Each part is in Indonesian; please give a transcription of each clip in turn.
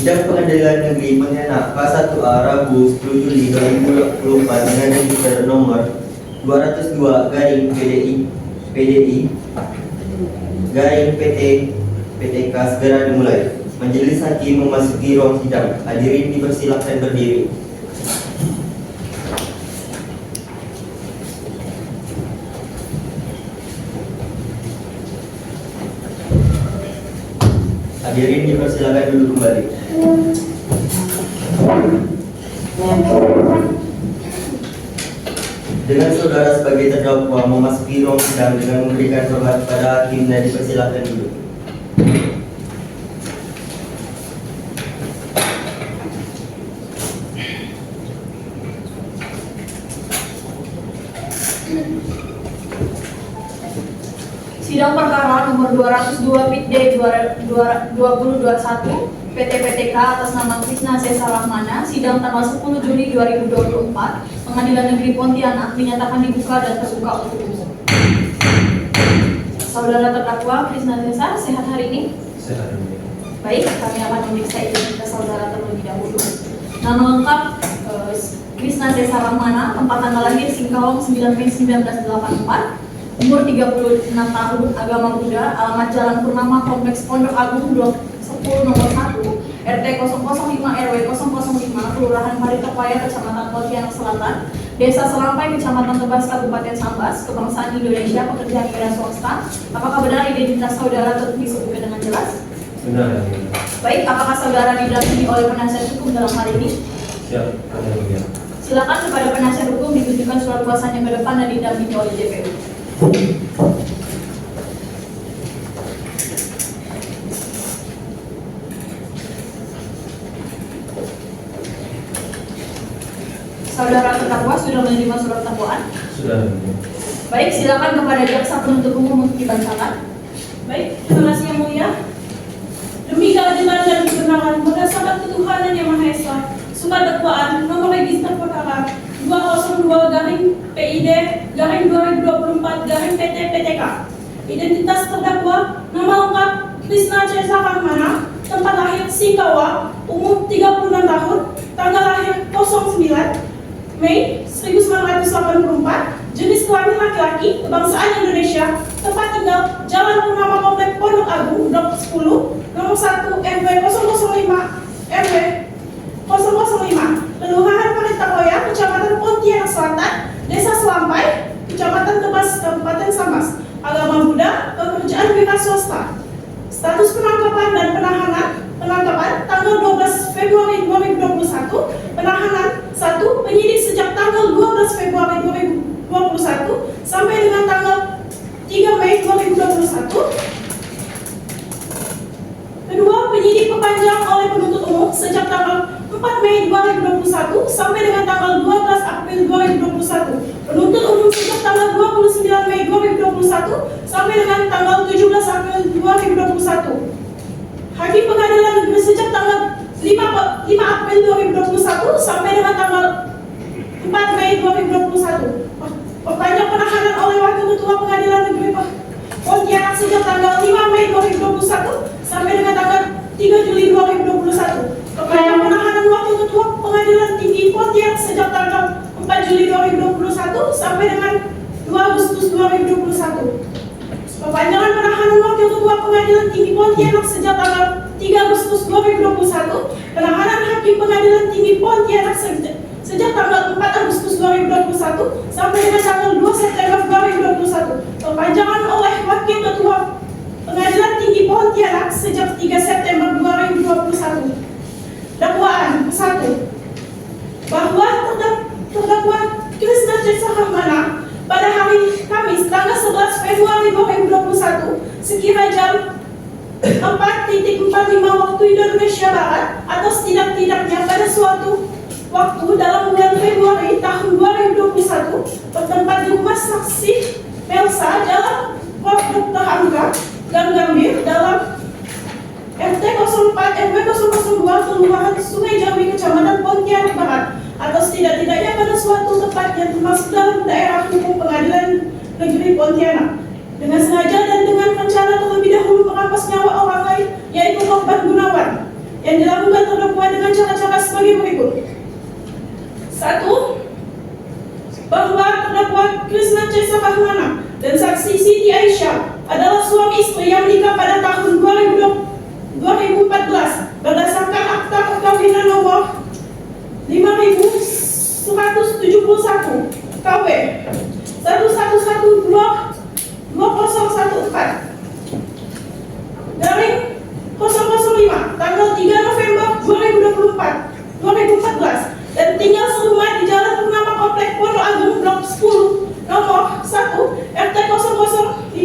Sidang Pengadilan Negeri Pontianak K1A Rabu 10 Juli 2024 dengan register nomor 202 garing PDI garing PTK segera dimulai. Majelis Hakim memasuki ruang sidang. Hadirin dipersilakan berdiri. Hadirin dipersilakan duduk kembali. Dengan saudara sebagai terdakwa memasuki ruang sidang dengan memberikan hormat kepada hakim dan dipersilakan duduk. Sidang perkara nomor 202 PIT-D 2021 PT-PTK atas nama Krisna Sesa Rahmana, sidang tanggal 10 Juli 2024, Pengadilan Negeri Pontianak dinyatakan dibuka dan terbuka untuk umum. Saudara terdakwa Krisna Sesa, sehat hari ini? Sehat. Baik, kami akan memeriksa identitas saudara terlebih dahulu. Nama lengkap Krisna Sesa Rahmana, tempat tanggal lahir Singkawang 9 Mei 1984. Umur 36 tahun, agama Buddha, alamat Jalan Purnama, Kompleks Pondok Agung, Blok 10 nomor 1, RT 005 RW 005, Kelurahan Paritapaya, Kecamatan Pontianak Selatan, Desa Selampai, Kecamatan Tebas, Kabupaten Sambas, kebangsaan Indonesia, pekerjaan wira swasta. Apakah benar identitas saudara disebutkan dengan jelas? Benar. Baik, apakah saudara didampingi oleh penasihat hukum dalam hal ini? Siap. Silakan kepada penasihat hukum ditunjukkan surat kuasanya ke depan dan didampingi oleh JPU. Saudara terdakwa sudah menerima surat dakwaan? Sudah. Baik, silakan kepada jaksa penuntut umum untuk dibacakan. Baik, terima kasih yang mulia. Demi keadilan dan kebenaran berdasarkan ketuhanan yang Maha Esa, surat dakwaan nomor register perkara 202-PID-2024-PT-PTK. Identitas terdakwa, nama lengkap Krisna Sesa Rahmana, tempat lahir Singkawang, umur 36 tahun, tanggal lahir 09 Mei 1984, jenis kelamin laki-laki, kebangsaan Indonesia, tempat tinggal Jalan Purnama Kompleks Pondok Agung, Blok 10, nomor 1 RW 005 RW 005, Kelurahan Paritapaya, Kecamatan Pontianak Selatan, Desa Selampai, Kecamatan Tebas, Kabupaten Sambas. Agama Buddha, pekerjaan wira swasta. Status penangkapan dan penahanan. Penangkapan tanggal 12 Februari 2021. Penahanan 1. Penyidik sejak tanggal 12 Februari 2021 sampai dengan tanggal 3 Mei 2021. Kedua, penyidik perpanjang oleh penuntut umum sejak tanggal 4 Mei 2021 sampai dengan tanggal 12 April 2021. Penuntut umum sejak tanggal 29 Mei 2021 sampai dengan tanggal 17 April 2021. Hakim Pengadilan Negeri sejak tanggal 5 April 2021 sampai dengan tanggal 4 Mei 2021. Perpanjang penahanan oleh Wakil Ketua Pengadilan Negeri Pontianak sejak tanggal 5 Mei 2021 sampai dengan tanggal 3 Juli 2021. Perpanjang penahanan Wakil Ketua Pengadilan Tinggi Pontianak sejak tanggal 4 Juli 2021 sampai dengan 2 Agustus 2021. Perpanjangan penahanan Wakil Ketua Pengadilan Tinggi Pontianak sejak tanggal 3 Agustus 2021. Penahanan Hakim Pengadilan Tinggi Pontianak sejak tanggal 4 Agustus 2021 sampai dengan tanggal 2 September 2021. Perpanjangan oleh Wakil Ketua Pengadilan Tinggi Pontianak sejak 3 September 2021. Dakwaan 1. Bahwa terdakwa Krisna Sesa Rahmana pada hari Kamis tanggal 11 Februari 2021 sekira jam 4.45 waktu Indonesia Barat atau setidak-tidaknya pada suatu waktu dalam bulan Februari tahun 2021 bertempat di rumah saksi Melsa dalam Prof. Dr. Hamka dan Gambir dalam RT 04 RW 002 Kelurahan Sungai Jambi Kecamatan Pontianak Barat atau setidak-tidaknya pada suatu tempat yang termasuk dalam daerah hukum Pengadilan Negeri Pontianak dengan sengaja dan dengan rencana terlebih dahulu merampas nyawa orang lain yaitu korban Gunawan yang dilakukan terdakwa dengan cara-cara sebagai berikut. 1. Bahwa terdakwa Krisna Cesa Rahmana dan saksi Siti Aisyah adalah suami istri yang menikah pada tahun 2014 berdasarkan akta perkawinan nomor 5171 KW 1112014 garing 005 tanggal 3 November 2014 dan tinggal serumah di Jalan Purnama Komplek Pondok Agung Blok 10 nomor 1 RT 005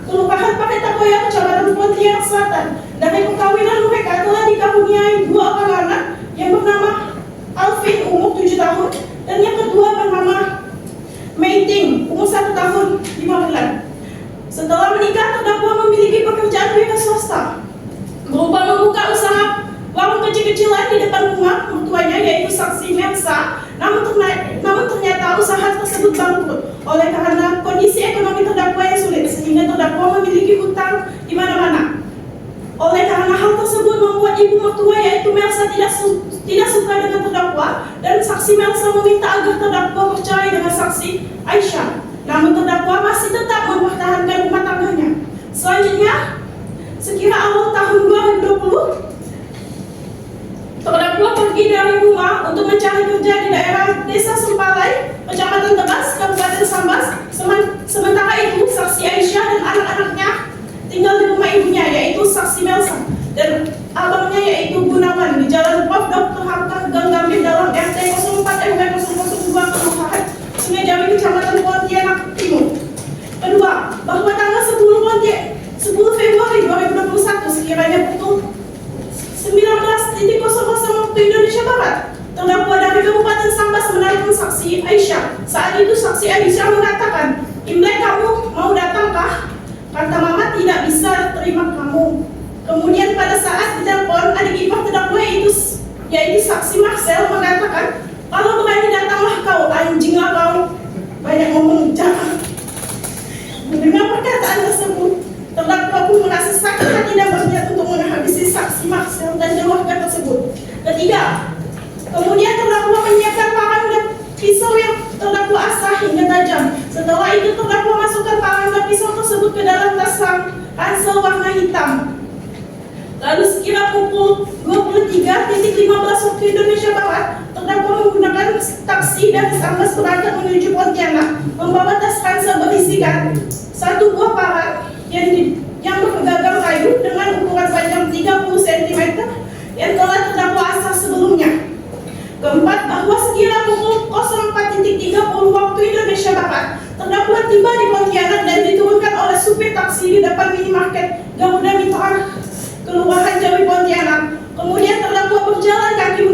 Kelurahan Paketakoya Kecamatan Pontianak Selatan. Dari perkawinan mereka telah dikaruniai 2 orang anak yang bernama Alvin umur 7 tahun dan yang kedua bernama Meiting umur 1 tahun 5 bulan. Setelah menikah, terdakwa memiliki pekerjaan wira swasta berupa membuka usaha warung kecil-kecilan di depan rumah mertuanya yaitu saksi Melsa. Namun ternyata usaha tersebut bangkrut oleh karena kondisi ekonomi terdakwa yang sulit sehingga terdakwa memiliki hutang di mana-mana. Oleh karena hal tersebut membuat ibu mertua yaitu Melsa tidak suka dengan terdakwa dan saksi Melsa meminta agar terdakwa percaya dengan saksi Aisyah. Namun terdakwa masih tetap mempertahankan rumah tangganya. Selanjutnya, sekira awal tahun 2020, terdakwa pergi dari rumah untuk mencari kerja di daerah Desa Sempalai, Kecamatan Tebas, Kabupaten Sambas. Sementara itu, saksi Aisyah dan anak-anaknya tinggal di rumah ibunya yaitu saksi Melsa dan abangnya yaitu Gunawan di Jalan Prof. Dr. Hamka Gang Gambir dalam RT 04 RW 002 Kelurahan Sungai Jawi Kecamatan Pontianak Timur. Kedua, bahwa tanggal 10 Februari 2021 sekiranya pukul 19.00 waktu Indonesia Barat, terdakwa dari Kabupaten Sambas menelpon saksi Aisyah. Saat itu saksi Aisyah mengatakan, "Imlek kamu mau datangkah?" Kata mama, "Tidak bisa terima kamu." Kemudian pada saat ditelepon, adik ipar terdakwa yaitu saksi Marcel mengatakan, "Kalau berani datanglah kau, anjinglah kau." Banyak ngomong jangan. Mendengar perkataan tersebut, terdakwa pun merasa sakit hati dan berniat untuk menghabisi saksi Marcel dan keluarga tersebut. Ketiga, kemudian terdakwa menyiapkan parang dan pisau yang terdakwa asah hingga tajam. Setelah itu terdakwa masukkan parang dan pisau tersebut ke dalam tas ransel warna hitam. Lalu sekira pukul 23.15 waktu Indonesia Barat, terdakwa menggunakan taksi dari Sambas berangkat menuju Pontianak, membawa tas ransel berisikan 1 buah parang yang bergagang kayu dengan ukuran panjang 30 cm yang telah terdakwa asah sebelumnya. Keempat, bahwa sekira pukul 04.30 waktu Indonesia Barat, terdakwa tiba di Pontianak dan diturunkan oleh supir taksi di depan minimarket Garuda Mitra, Kelurahan Jawi Pontianak. Kemudian terdakwa berjalan kaki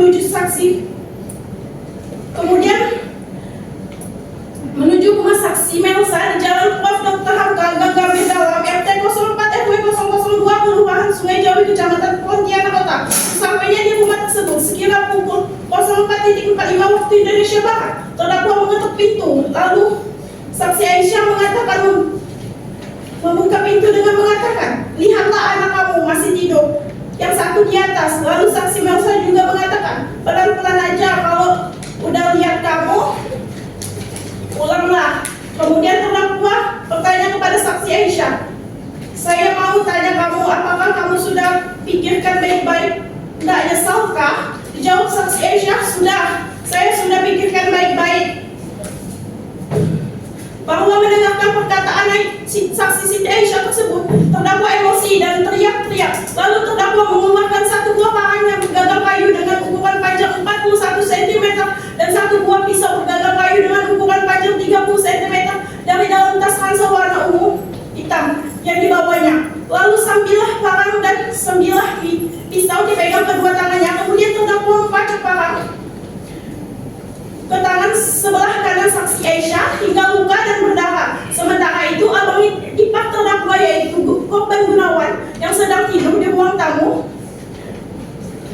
menuju rumah saksi Melsa di Jalan Prof. Dr. Hamka Gang Gambir dalam RT 04 RW 002 Kelurahan Sungai Jawi Kecamatan Pontianak Kota. Sesampainya di rumah tersebut sekira pukul 04.45 waktu Indonesia Barat, terdakwa mengetuk pintu. Lalu saksi Aisyah membuka pintu dengan mengatakan, "Lihatlah anak kamu masih tidur, yang satu di atas." Lalu saksi Melsa juga mengatakan, "Pelan-pelan aja, kalau udah lihat kamu pulanglah." Kemudian terdakwa bertanya kepada saksi Aisyah, "Saya mau tanya kamu, apakah kamu sudah pikirkan baik-baik? Tidak nyesalkah?" Dijawab saksi Aisyah, "Sudah, saya sudah pikirkan baik-baik." Bahwa mendengarkan perkataan saksi Siti Aisyah tersebut, terdakwa emosi dan teriak-teriak. Lalu terdakwa mengeluarkan 1 buah parang yang bergagang kayu dengan ukuran panjang 41 cm dan 1 buah pisau bergagang kayu dengan ukuran panjang 30 cm dari dalam tas ransel warna ungu hitam yang dibawanya. Lalu sambilah parang dan sambilah pisau dipegang kedua tangannya. Kemudian terdakwa mempacu parang ke tangan sebelah kanan saksi Aisyah hingga luka dan berdarah. Sementara itu abang ipar terdakwa yaitu korban Gunawan yang sedang tidur di ruang tamu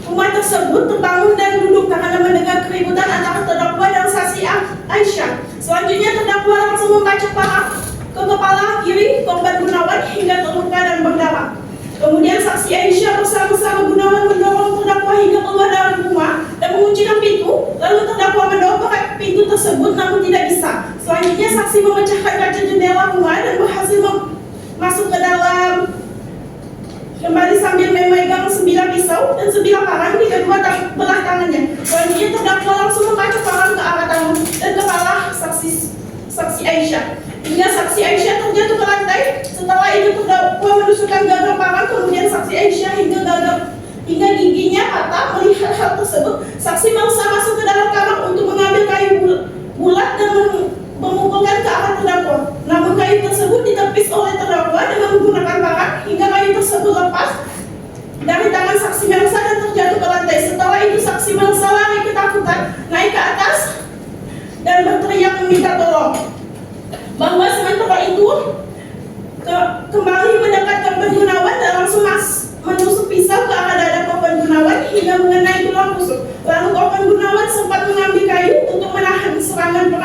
rumah tersebut terbangun dan duduk karena mendengar keributan antara terdakwa dan saksi Aisyah. Selanjutnya terdakwa langsung membacok parang ke kepala kiri korban Gunawan hingga terluka dan berdarah. Kemudian saksi Aisyah bersama-sama Gunawan mendorong terdakwa saksi Aisyah terjatuh ke lantai. Setelah itu terdakwa menusukkan gagal paman, kemudian saksi Aisyah hingga giginya patah. Melihat hal tersebut, saksi Melsa masuk ke dalam kamar untuk mengambil kayu bulat dan memukulkan ke arah terdakwa. Namun kayu tersebut ditepis oleh terdakwa dengan menggunakan parang hingga kayu tersebut lepas dari tangan saksi Melsa dan terjatuh ke lantai. Setelah itu saksi Melsa lari ketakutan, naik ke atas dan berteriak meminta tolong. Bahwa sementara itu kembali mendekat korban Gunawan dan langsung menusuk pisau ke arah dada korban Gunawan hingga mengenai tulang rusuk. Lalu korban Gunawan sempat mengambil kayu untuk menahan serangan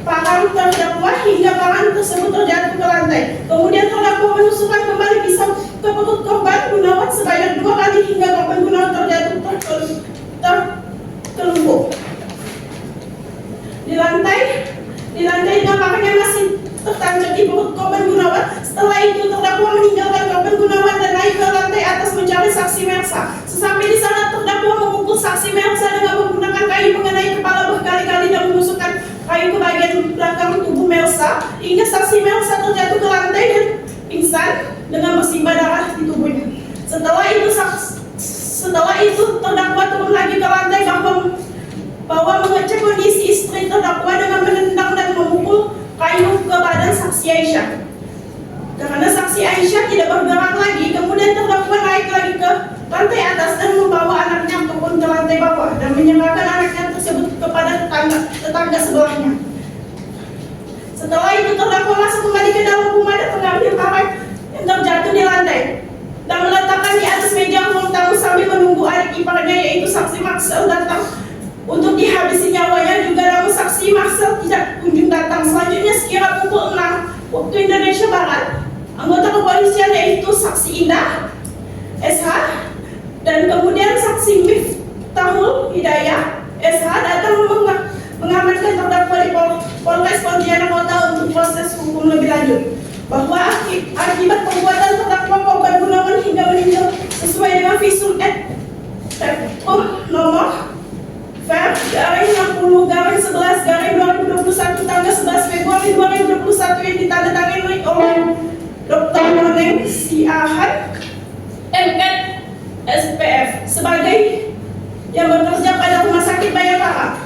parang terdakwa hingga parang tersebut terjatuh ke lantai. Kemudian terdakwa menusukkan kembali pisau ke perut korban Gunawan sebanyak 2 kali hingga korban Gunawan terjatuh terkelumpuh. Di lantai nampaknya masih tertancap di perut korban Gunawan. Setelah itu terdakwa meninggalkan korban Gunawan dan naik ke lantai atas mencari saksi Melsa. Sesampai di sana terdakwa memukul saksi Melsa dengan menggunakan kayu mengenai kepala berkali-kali dan menusukkan kayu ke bagian belakang tubuh Melsa hingga saksi Melsa terjatuh ke lantai dan pingsan dengan bersimbah darah di tubuhnya. Setelah itu terdakwa turun lagi ke lantai bahwa mengecek kondisi istri terdakwa dengan menendang dan memukul kayu ke badan saksi Aisyah. Karena saksi Aisyah tidak bergerak lagi, kemudian terdakwa naik lagi ke lantai atas dan membawa anaknya turun ke lantai bawah dan menyerahkan anaknya tersebut kepada tetangga sebelahnya. Setelah itu terdakwa masuk kembali ke dalam rumah dan mengambil parang yang terjatuh di lantai dan meletakkan di atas meja ruang tamu sambil menunggu adik iparnya yaitu saksi Marcel datang untuk dihabisi nyawanya juga. Namun saksi Marcel tidak kunjung datang. Selanjutnya sekira pukul 6 waktu Indonesia Barat, anggota kepolisian yaitu saksi Indah SH dan kemudian saksi Miftahul Hidayah SH datang mengamankan terdakwa di Polres Pontianak Kota untuk proses hukum lebih lanjut. Bahwa akibat perbuatan terdakwa korban Gunawan hingga meninggal sesuai dengan visum et repertum nomor Ver/60/11/2021 tanggal 11 Februari 2021 yang ditandatangani oleh Dr. Noneng Siahan MK SPF sebagai yang bekerja pada Rumah Sakit Bayangkara.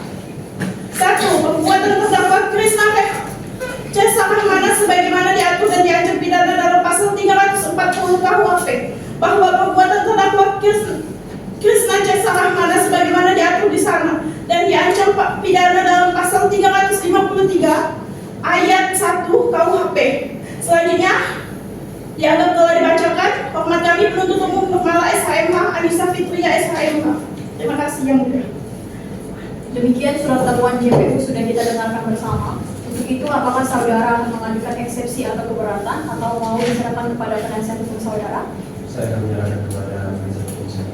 1. Perbuatan terdakwa Krisna Cesarahmana sebagaimana diatur dan diancam pidana dalam pasal 340 KUHP. Bahwa perbuatan terdakwa Krisna Cesarahmana sebagaimana diatur di sana dan diancam pidana dalam pasal 353 ayat 1 KUHP. Selanjutnya dianggap telah dibacakan. Hormat kami penuntut umum Nurmala SHMH Anissa Fitria SHMH. Terima kasih yang mulia. Demikian surat dakwaan JPU sudah kita dengarkan bersama. Untuk itu, apakah saudara akan mengajukan eksepsi atau keberatan atau mau diserahkan kepada penasihat hukum saudara? Saya akan menyerahkan kepada penasihat hukum saya.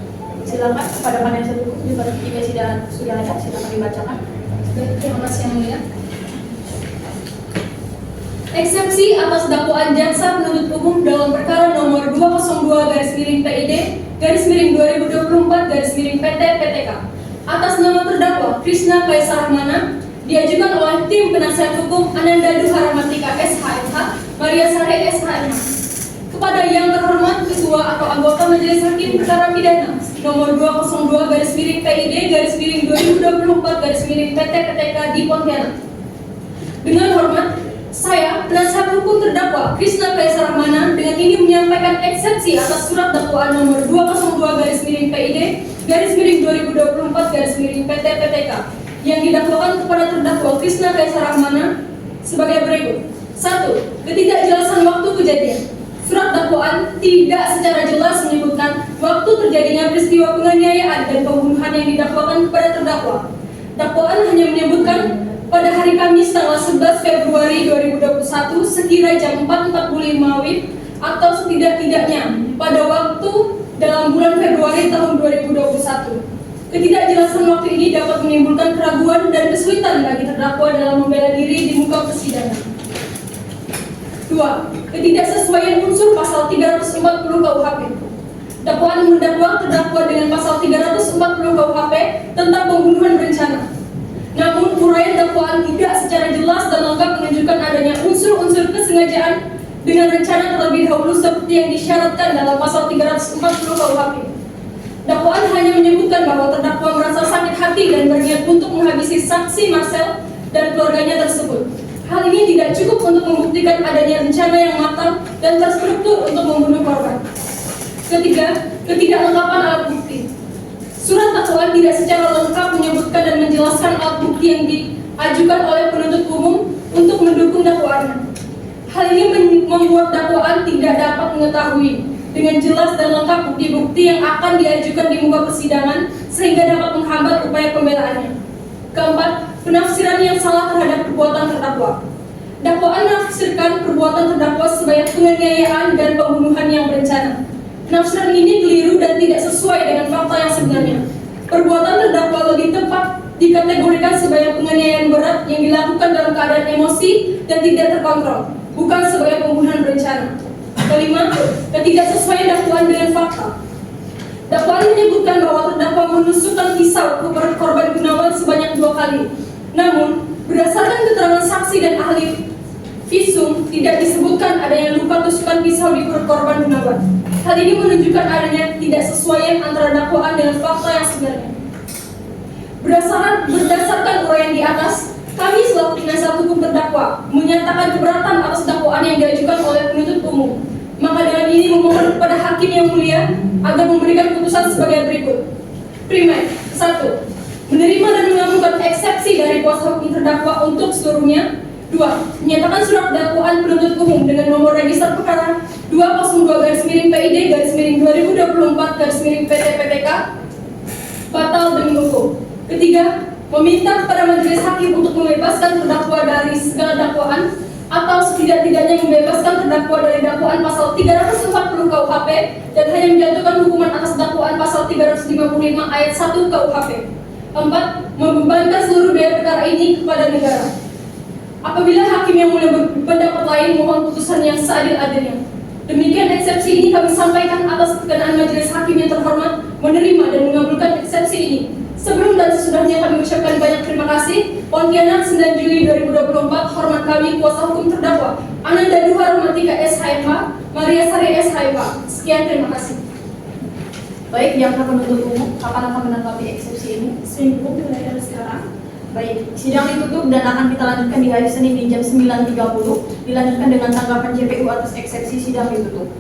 Silakan kepada penasihat hukum, jika sudah ada, silakan dibacakan. Baik, terima kasih yang mulia. Eksepsi atas dakwaan jaksa penuntut umum dalam perkara nomor 202/PID/2024/PT atas nama terdakwa Krisna Kaisarahmana diajukan oleh tim penasihat hukum Ananda Duharamatika SHMH Maria Sari SHMH kepada yang terhormat Ketua atau anggota Majelis Hakim Perkara Pidana nomor 202/PID/2024/PT di Pontianak. Dengan hormat, saya, penasihat hukum terdakwa Krisna Kaisarahmana, dengan ini menyampaikan eksepsi atas surat dakwaan nomor 202/PID/2024/PT yang didakwakan kepada terdakwa Krisna Kaisarahmana sebagai berikut. 1. Ketidakjelasan waktu kejadian. Surat dakwaan tidak secara jelas menyebutkan waktu terjadinya peristiwa penganiayaan dan pembunuhan yang didakwakan kepada terdakwa. Dakwaan hanya menyebutkan pada hari Kamis tanggal 11 Februari 2021 sekira jam 4.45 WIB atau setidak-tidaknya pada waktu dalam bulan Februari tahun 2021. Ketidakjelasan waktu ini dapat menimbulkan keraguan dan kesulitan bagi terdakwa dalam membela diri di muka persidangan. 2. Ketidaksesuaian unsur pasal 340 KUHP. Dakwaan mendakwa terdakwa dengan pasal 340 KUHP tentang pembunuhan berencana. Namun, uraian dakwaan tidak secara jelas dan lengkap menunjukkan adanya adanya unsur-unsur kesengajaan dengan rencana terlebih dahulu seperti yang disyaratkan dalam pasal 340 KUHP. Dakwaan hanya menyebutkan bahwa terdakwa merasa sakit hati dan berniat untuk menghabisi saksi Marcel dan keluarganya tersebut. Hal ini tidak cukup untuk membuktikan adanya rencana yang matang dan terstruktur untuk membunuh korban. Ketiga, ketidaklengkapan alat bukti. Surat dakwaan tidak secara lengkap menyebutkan dan menjelaskan alat bukti yang diajukan oleh penuntut umum untuk mendukung dakwaannya. Hal ini membuat dakwaan tidak dapat mengetahui dengan jelas dan lengkap bukti-bukti yang akan diajukan di muka persidangan sehingga dapat menghambat upaya pembelaannya. Keempat, penafsiran yang salah terhadap perbuatan terdakwa. Dakwaan menafsirkan perbuatan terdakwa sebagai penganiayaan dan pembunuhan yang berencana. Penafsiran ini keliru dan tidak sesuai dengan fakta yang sebenarnya. Perbuatan terdakwa lebih tepat dikategorikan sebagai penganiayaan berat yang dilakukan dalam keadaan emosi dan tidak terkontrol, bukan sebagai pembunuhan berencana. Kelima, ketidaksesuaian dakwaan dengan fakta. Dakwaan menyebutkan bahwa terdakwa menusukkan pisau ke perut korban Gunawan sebanyak 2 kali. Namun, berdasarkan keterangan saksi dan ahli visum, tidak disebutkan adanya luka tusukan pisau di perut korban Gunawan. Hal ini menunjukkan adanya tidak sesuaian antara dakwaan dengan fakta yang sebenarnya. Berdasarkan uraian di atas, kami selaku penasihat hukum terdakwa menyatakan keberatan atas dakwaan yang diajukan oleh penuntut umum. Maka dengan ini memohon kepada hakim yang mulia agar memberikan putusan sebagai berikut. Primer, 1. Menerima dan mengabulkan eksepsi dari kuasa hukum terdakwa untuk seluruhnya. 2. Menyatakan surat dakwaan penuntut umum dengan nomor register perkara 202-PID-2024-PT-PTK batal demi hukum. Ketiga, meminta kepada majelis hakim untuk membebaskan terdakwa dari segala dakwaan atau setidak-tidaknya membebaskan terdakwa dari dakwaan pasal 340 KUHP dan hanya menjatuhkan hukuman atas dakwaan pasal 355 ayat 1 KUHP. 4. Membebankan seluruh biaya perkara ini kepada negara. Apabila hakim yang mulia berpendapat lain, mohon putusan yang seadil-adilnya. Demikian eksepsi ini kami sampaikan atas perkenan majelis hakim yang terhormat menerima dan mengabulkan eksepsi ini. Sebelum dan sesudahnya kami ucapkan banyak terima kasih. Pontianak 9 Juli 2024, hormat kami kuasa hukum terdakwa Ananda Duha Rahmatika SHMH, Maria Sari SHMH. Sekian, terima kasih. Baik, jaksa penuntut umum, kapan akan menanggapi eksepsi ini? Seminggu mulai dari sekarang. Baik, sidang ditutup dan akan kita lanjutkan di hari Senin di jam 9.30. Dilanjutkan dengan tanggapan JPU atas eksepsi sidang ditutup.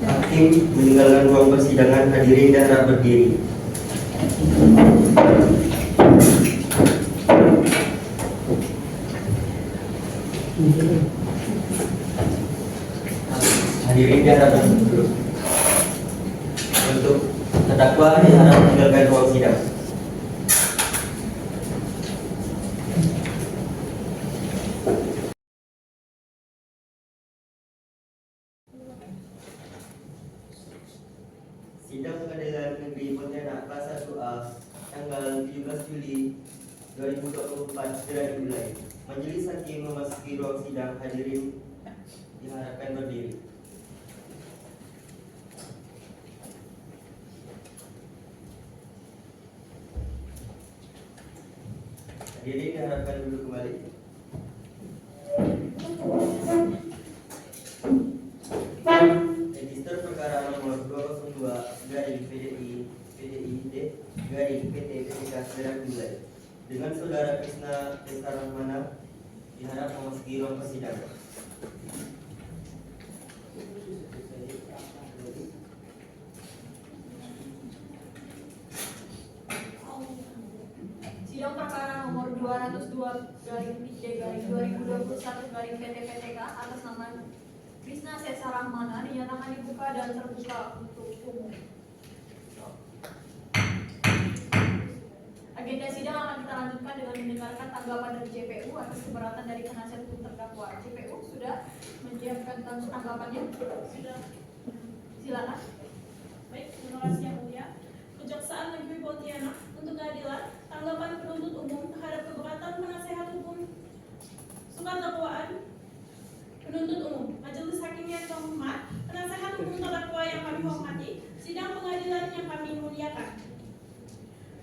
Hakim meninggalkan ruang persidangan, hadirin dapat berdiri. Hadirin dapat duduk. Untuk terdakwa diharap meninggalkan ruang sidang. Sidang Pengadilan Negeri Pontianak kelas 1A tanggal 17 Juli 2024 segera dimulai. Majelis hakim memasuki ruang sidang, hadirin diharapkan berdiri. Hadirin diharapkan duduk kembali. Register perkara nomor 202-PDI-PTID-PT-PTK segera dimulai. Dengan saudara Krisna Desarahmana diharap memasuki ruang persidangan. Sidang perkara nomor 202-3-2021-PT-PTK atas nama Krisna Desarahmana dinyatakan dibuka dan terbuka untuk umum. Agenda sidang akan kita lanjutkan dengan mendengarkan tanggapan dari JPU atas keberatan dari penasihat hukum terdakwa. JPU sudah menyiapkan tanggapannya? Sudah. Silakan. Baik, terima kasih yang mulia. Kejaksaan Negeri Pontianak untuk keadilan, tanggapan penuntut umum terhadap keberatan penasihat hukum surat dakwaan penuntut umum. Majelis hakim yang terhormat, penasihat hukum terdakwa yang kami hormati, sidang sidang pengadilan yang kami muliakan.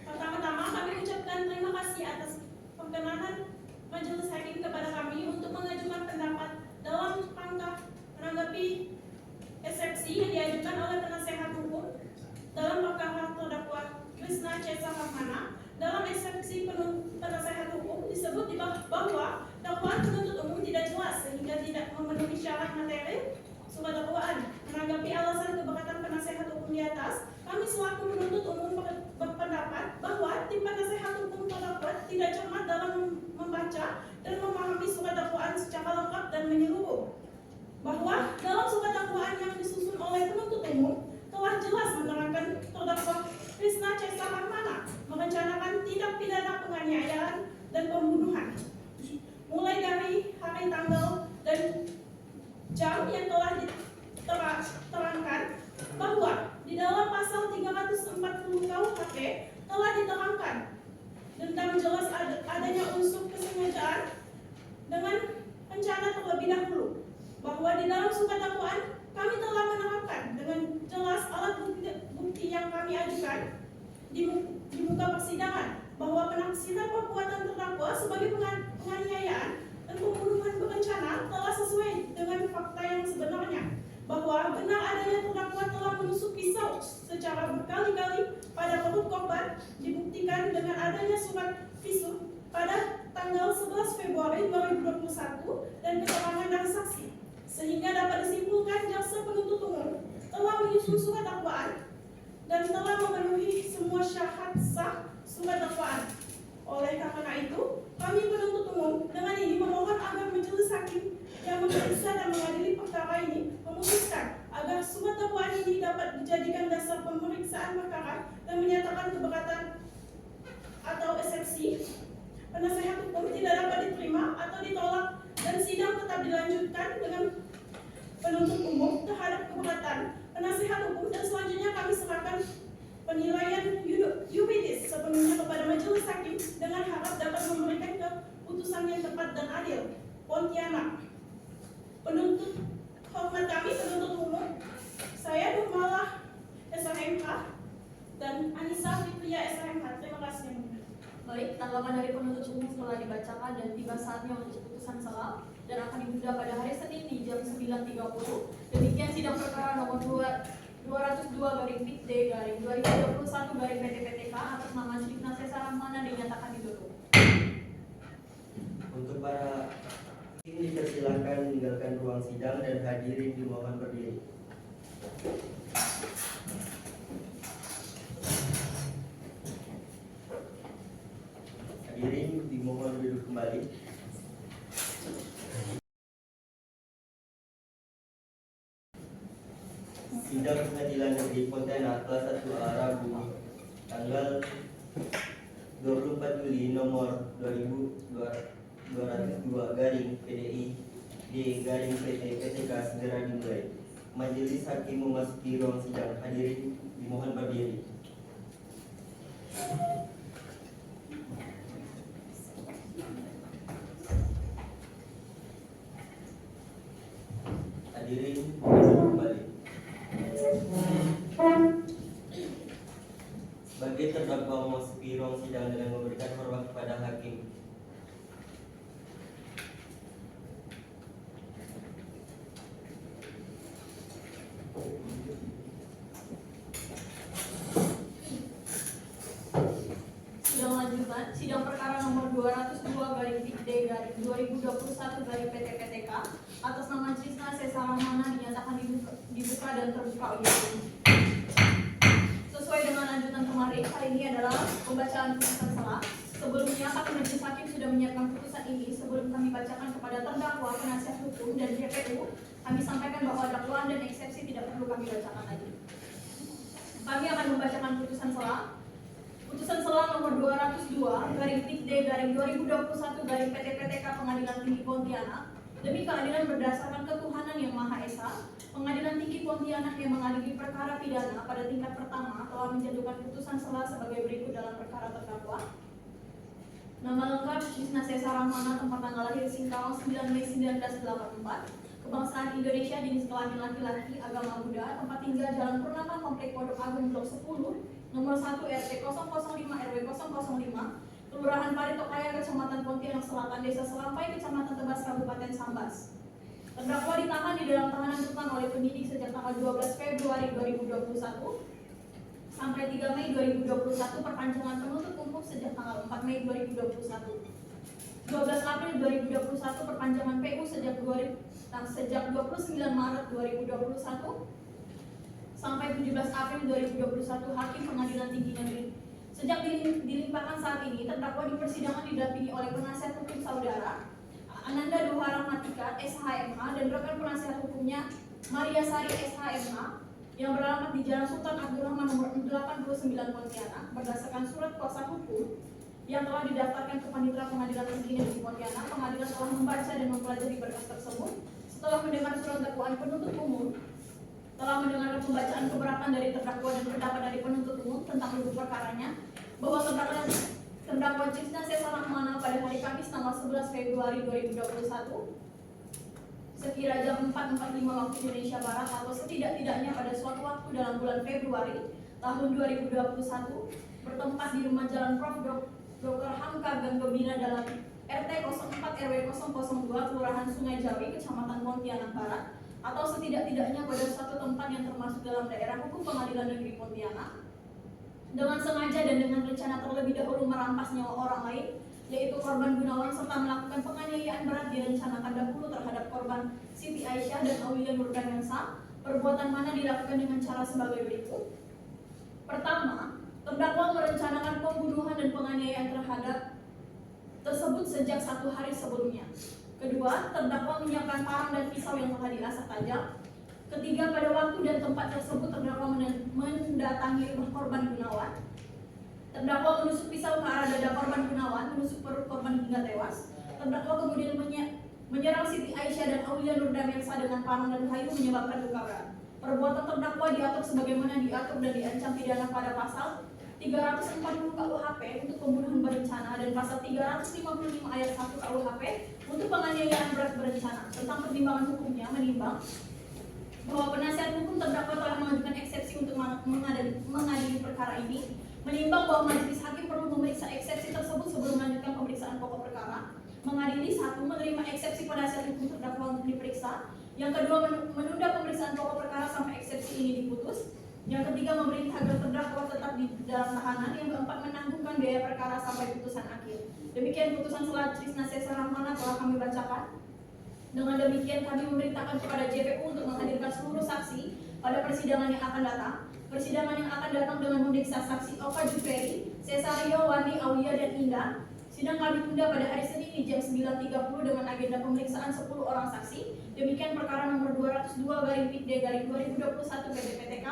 Pertama-tama kami ucapkan terima kasih atas perkenanan Majelis Hakim kepada kami untuk mengajukan pendapat dalam rangka menanggapi eksepsi yang diajukan oleh penasehat hukum dalam perkara terdakwa Krishna C. Saramana. Dalam eksepsi penasehat hukum disebut bahwa dakwaan penuntut umum tidak jelas sehingga tidak memenuhi syarat materi surat dakwaan. Menanggapi alasan keberatan penasehat hukum di atas, kami selaku penuntut umum berpendapat bahwa tim penasehat hukum terdakwa tidak cermat dalam membaca dan memahami surat dakwaan secara lengkap dan menyeluruh. Bahwa dalam surat dakwaan yang disusun oleh penuntut umum telah jelas menerangkan terdakwa Krishna C. Saramana merencanakan tindak pidana penganiayaan dan pembunuhan mulai dari hari, tanggal, dan jam yang telah diterangkan, bahwa di dalam pasal 340 KUHP telah diterangkan tentang jelas adanya unsur kesengajaan dengan rencana terlebih dahulu, bahwa di dalam surat dakwaan kami telah menerangkan dengan jelas alat bukti yang kami ajukan di muka persidangan, bahwa penaksiran perbuatan terdakwa sebagai penganiayaan dan pembunuhan berencana telah sesuai dengan fakta yang sebenarnya, bahwa benar adanya terdakwa telah menusuk pisau secara berkali-kali pada perut korban, dibuktikan dengan adanya surat visum pada tanggal 11 Februari 2021 dan keterangan dari saksi, sehingga dapat disimpulkan jaksa penuntut umum telah menyusun surat dakwaan dan telah memenuhi semua syarat sah surat dakwaan. Oleh karena itu, kami penuntut umum dengan ini memohon agar majelis hakim yang memeriksa dan mengadili perkara ini memutuskan agar surat dakwaan ini dapat dijadikan dasar pemeriksaan perkara dan menyatakan keberatan atau eksepsi penasehat hukum tidak dapat diterima atau ditolak dan sidang tetap dilanjutkan dengan penuntut umum terhadap keberatan penasehat hukum, dan selanjutnya kami serahkan penilaian yuridis sepenuhnya kepada majelis hakim dengan harap dapat memberikan keputusan yang tepat dan adil. Pontianak. Penuntut hormat kami penuntut umum, saya Nurmalah SHMH dan Anissa Fitria SHMH. Terima kasih. Baik, tanggapan dari penuntut umum telah dibacakan dan tiba saatnya untuk putusan selah dan akan ditunda pada hari Senin di jam 9.30. Demikian sidang perkara nomor 222/D/2021/PTPTK atas nama Krishna C. Saramana dinyatakan ditutup. Untuk para hakim dipersilakan meninggalkan ruang sidang dan hadirin dimohon berdiri. Hadirin dimohon duduk kembali. Sidang Pengadilan Negeri Pontianak kelas 1A Rabu tanggal 24 Juli nomor 2202/PDI-D/PT-PTK segera dimulai. Majelis hakim memasuki ruang sidang. Hadirin dimohon berdiri. Hadirin duduk kembali. Sebagai terdakwa memasuki ruang sidang dengan memberikan hormat kepada hakim. Sidang lanjutan, sidang perkara nomor 202/D/2021/PTPTK atas nama Krishna C. Saramana dinyatakan dibuka dan terbuka oleh hakim. Sesuai dengan lanjutan kemarin, hari ini adalah pembacaan putusan selah. Sebelumnya, kami majelis hakim sudah menyiapkan putusan ini. Sebelum kami bacakan kepada terdakwa, penasihat hukum, dan JPU, kami sampaikan bahwa dakwaan dan eksepsi tidak perlu kami bacakan lagi. Kami akan membacakan putusan selah. Putusan selah nomor 202/D/2021/PTPTK Pengadilan Tinggi Pontianak. Demi keadilan berdasarkan ketuhanan yang Maha Esa, Pengadilan Tinggi Pontianak yang mengadili perkara pidana pada tingkat pertama telah menjatuhkan putusan selah sebagai berikut dalam perkara terdakwa. Nama lengkap Krishna C. Saramana, tempat tanggal lahir Singkawang 9 Mei 1984. kebangsaan Indonesia, jenis kelamin laki-laki, agama Buddha, tempat tinggal Jalan Purnama, Komplek Pondok Agung Blok 10, nomor 1 RT 005 RW 005, Kelurahan Paritokaya, Kecamatan Pontianak Selatan, Desa Selampai, Kecamatan Tebas, Kabupaten Sambas. Terdakwa ditahan di dalam tahanan rutan oleh penyidik sejak tanggal 12 Februari 2021 sampai 3 Mei 2021, perpanjangan penuntut umum sejak tanggal 4 Mei 2021. 12 April 2021, perpanjangan PU sejak 29 Maret 2021 sampai 17 April 2021, Hakim Pengadilan Tinggi Negeri. Sejak dilimpahkan saat ini, terdakwa di persidangan didampingi oleh penasihat hukum saudara Ananda Dohara Matika, SHMH, dan rekan penasihat hukumnya Maria Sari, SHMH, yang beralamat di Jalan Sultan Abdurrahman nomor 89 Pontianak, berdasarkan surat kuasa hukum yang telah didaftarkan ke Panitera Pengadilan Tinggi Negeri Pontianak. Pengadilan telah membaca dan mempelajari berkas tersebut. Setelah mendengar surat dakwaan penuntut umum, telah mendengar pembacaan keberatan dari terdakwa dan pendapat dari penuntut umum tentang duduk perkaranya, bahwa terdakwa Cisna Sesa Rahmana pada hari Kamis tanggal 11 Februari 2021 sekira jam 4.45 waktu Indonesia Barat atau setidak-tidaknya pada suatu waktu dalam bulan Februari tahun 2021 bertempat di rumah Jalan Prof. Dr. Hamka Ganggobina dalam RT 04 RW 002 Kelurahan Sungai Jawi, Kecamatan Pontianak Barat, atau setidak-tidaknya pada suatu tempat yang termasuk dalam daerah hukum Pengadilan Negeri Pontianak, dengan sengaja dan dengan rencana terlebih dahulu merampas nyawa orang lain, yaitu korban Gunawan, serta melakukan penganiayaan berat direncanakan dahulu terhadap korban Siti Aisyah dan Aulia Nurdanensa. Perbuatan mana dilakukan dengan cara sebagai berikut. Pertama, terdakwa merencanakan pembunuhan dan penganiayaan terhadap tersebut sejak 1 hari sebelumnya. Kedua, terdakwa menyiapkan parang dan pisau yang telah diasah tajam. Ketiga, pada waktu dan tempat tersebut terdakwa mendatangi rumah korban Gunawan. Terdakwa menusuk pisau ke arah dada korban Gunawan, menusuk perut korban hingga tewas. Terdakwa kemudian menyerang Siti Aisyah dan Aulia Nurdanensa dengan parang dan kayu menyebabkan luka berat. Perbuatan terdakwa diatur sebagaimana diatur dan diancam pidana pada pasal 340 KUHP untuk pembunuhan berencana dan pasal 355 ayat 1 KUHP untuk penganiayaan berat berencana. Tentang pertimbangan hukumnya menimbang bahwa penasihat hukum terdakwa telah mengajukan eksepsi untuk mengadili perkara ini, menimbang bahwa majelis hakim perlu memeriksa eksepsi tersebut sebelum melanjutkan pemeriksaan pokok perkara. Mengadili, 1. Menerima eksepsi penasihat hukum terdakwa untuk diperiksa. Yang kedua, menunda pemeriksaan pokok perkara sampai eksepsi ini diputus. Yang ketiga, memerintah agar terdakwa tetap di dalam tahanan. Yang keempat, menanggungkan biaya perkara sampai putusan akhir. Demikian putusan selat Cisna Sesa Rahmana telah kami bacakan. Dengan demikian kami memerintahkan kepada JPU untuk menghadirkan seluruh saksi pada persidangan yang akan datang. Persidangan yang akan datang dengan memeriksa saksi Oka Juferi, Cesario, Wandi, Aulia, dan Indah. Sidang kami tunda pada hari Senin di jam 9.30 dengan agenda pemeriksaan 10 orang saksi. Demikian perkara nomor 202/PID/2021 PT-PTK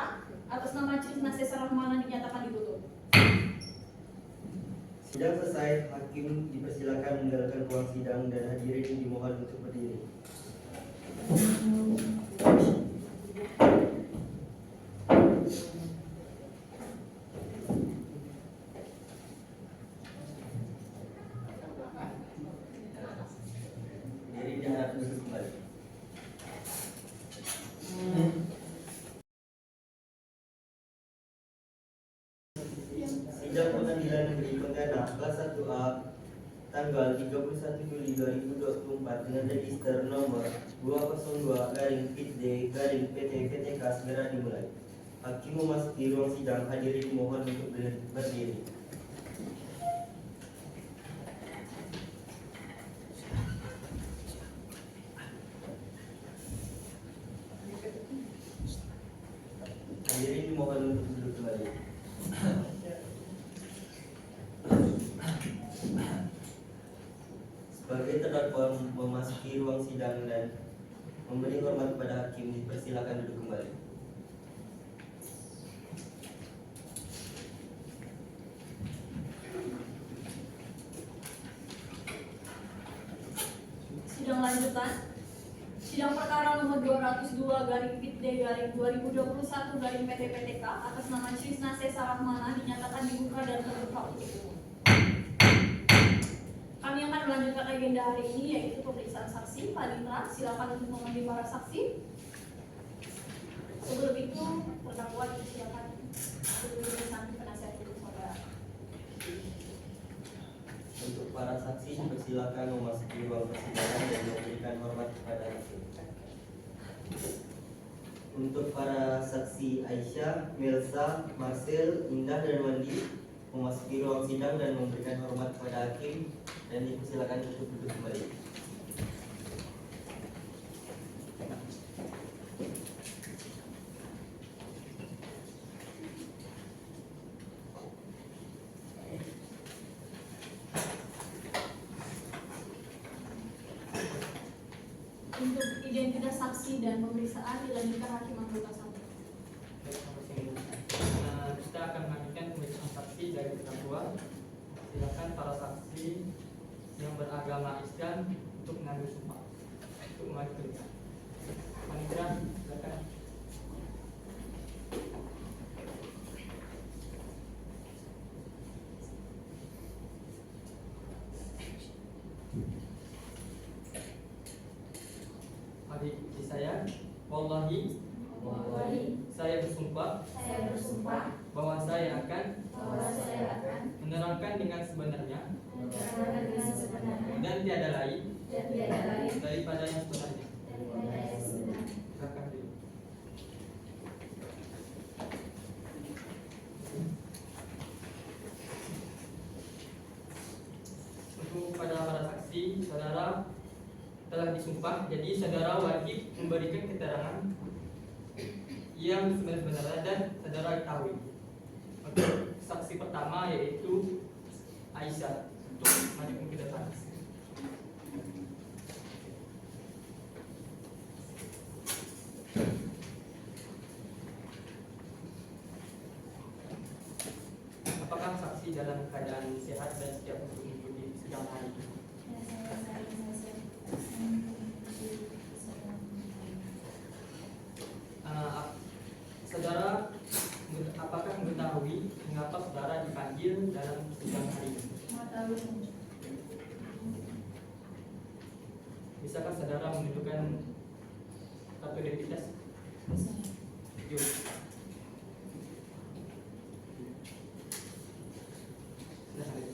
atas nama Cisna Sesa Rahmana dinyatakan ditutup. Sidang selesai, hakim dipersilakan meninggalkan ruang sidang dan hadirin dimohon untuk berdiri. Hadirin diharap duduk kembali. Sidang Pengadilan Negeri Pontianak kelas 1A tanggal 31 Juli 2024 dengan register nomor 202/PID/PT-PTK segera dimulai. Hakim memasuki ruang sidang, hadirin mohon untuk berdiri. Hadirin mohon untuk duduk kembali. Sebagai terdakwa memasuki ruang sidang dan memberi hormat kepada hakim, dipersilakan duduk kembali. Sidang lanjutan. Sidang perkara nomor 202/PID/2021/PT-PTK atas nama Cisna Sesa Rahmana dinyatakan dibuka dan terbuka untuk umum. Kami kami akan melanjutkan agenda hari ini yaitu pemeriksaan saksi. Panitra, silakan untuk memanggil para saksi. Sebelum itu, terdakwa silakan pemeriksaan penasihat hukum saudara. Untuk para saksi dipersilakan memasuki ruang persidangan dan memberikan hormat kepada hakim. Untuk para saksi Aisyah, Melsa, Marcel, Indah, dan Wandi memasuki ruang sidang dan memberikan hormat kepada hakim dan dipersilakan untuk duduk kembali. Untuk identitas saksi dan pemeriksaan dilanjutkan hakim anggota 1. Kita akan melanjutkan pemeriksaan saksi dari terdakwa. Silakan para saksi yang beragama Islam untuk mengambil sumpah untuk melanjutkan. Panitra, silakan. Adik saya, wallahi, saya bersumpah bahwa saya akan menerangkan dengan sebenarnya dan tiada lain daripada yang sebenarnya. Silakan dulu. Untuk pada para saksi, saudara telah disumpah, jadi saudara wajib memberikan keterangan yang sebenarnya dan saudara ketahui. Untuk saksi pertama yaitu Aisyah untuk maju ke depan. Apakah saksi dalam keadaan sehat dan siap untuk mengikuti sidang hari ini? Saudara, apakah mengetahui mengapa saudara dipanggil dalam sidang hari ini? Bisakah saudara menunjukkan kartu identitas? Yuk. Silahkan.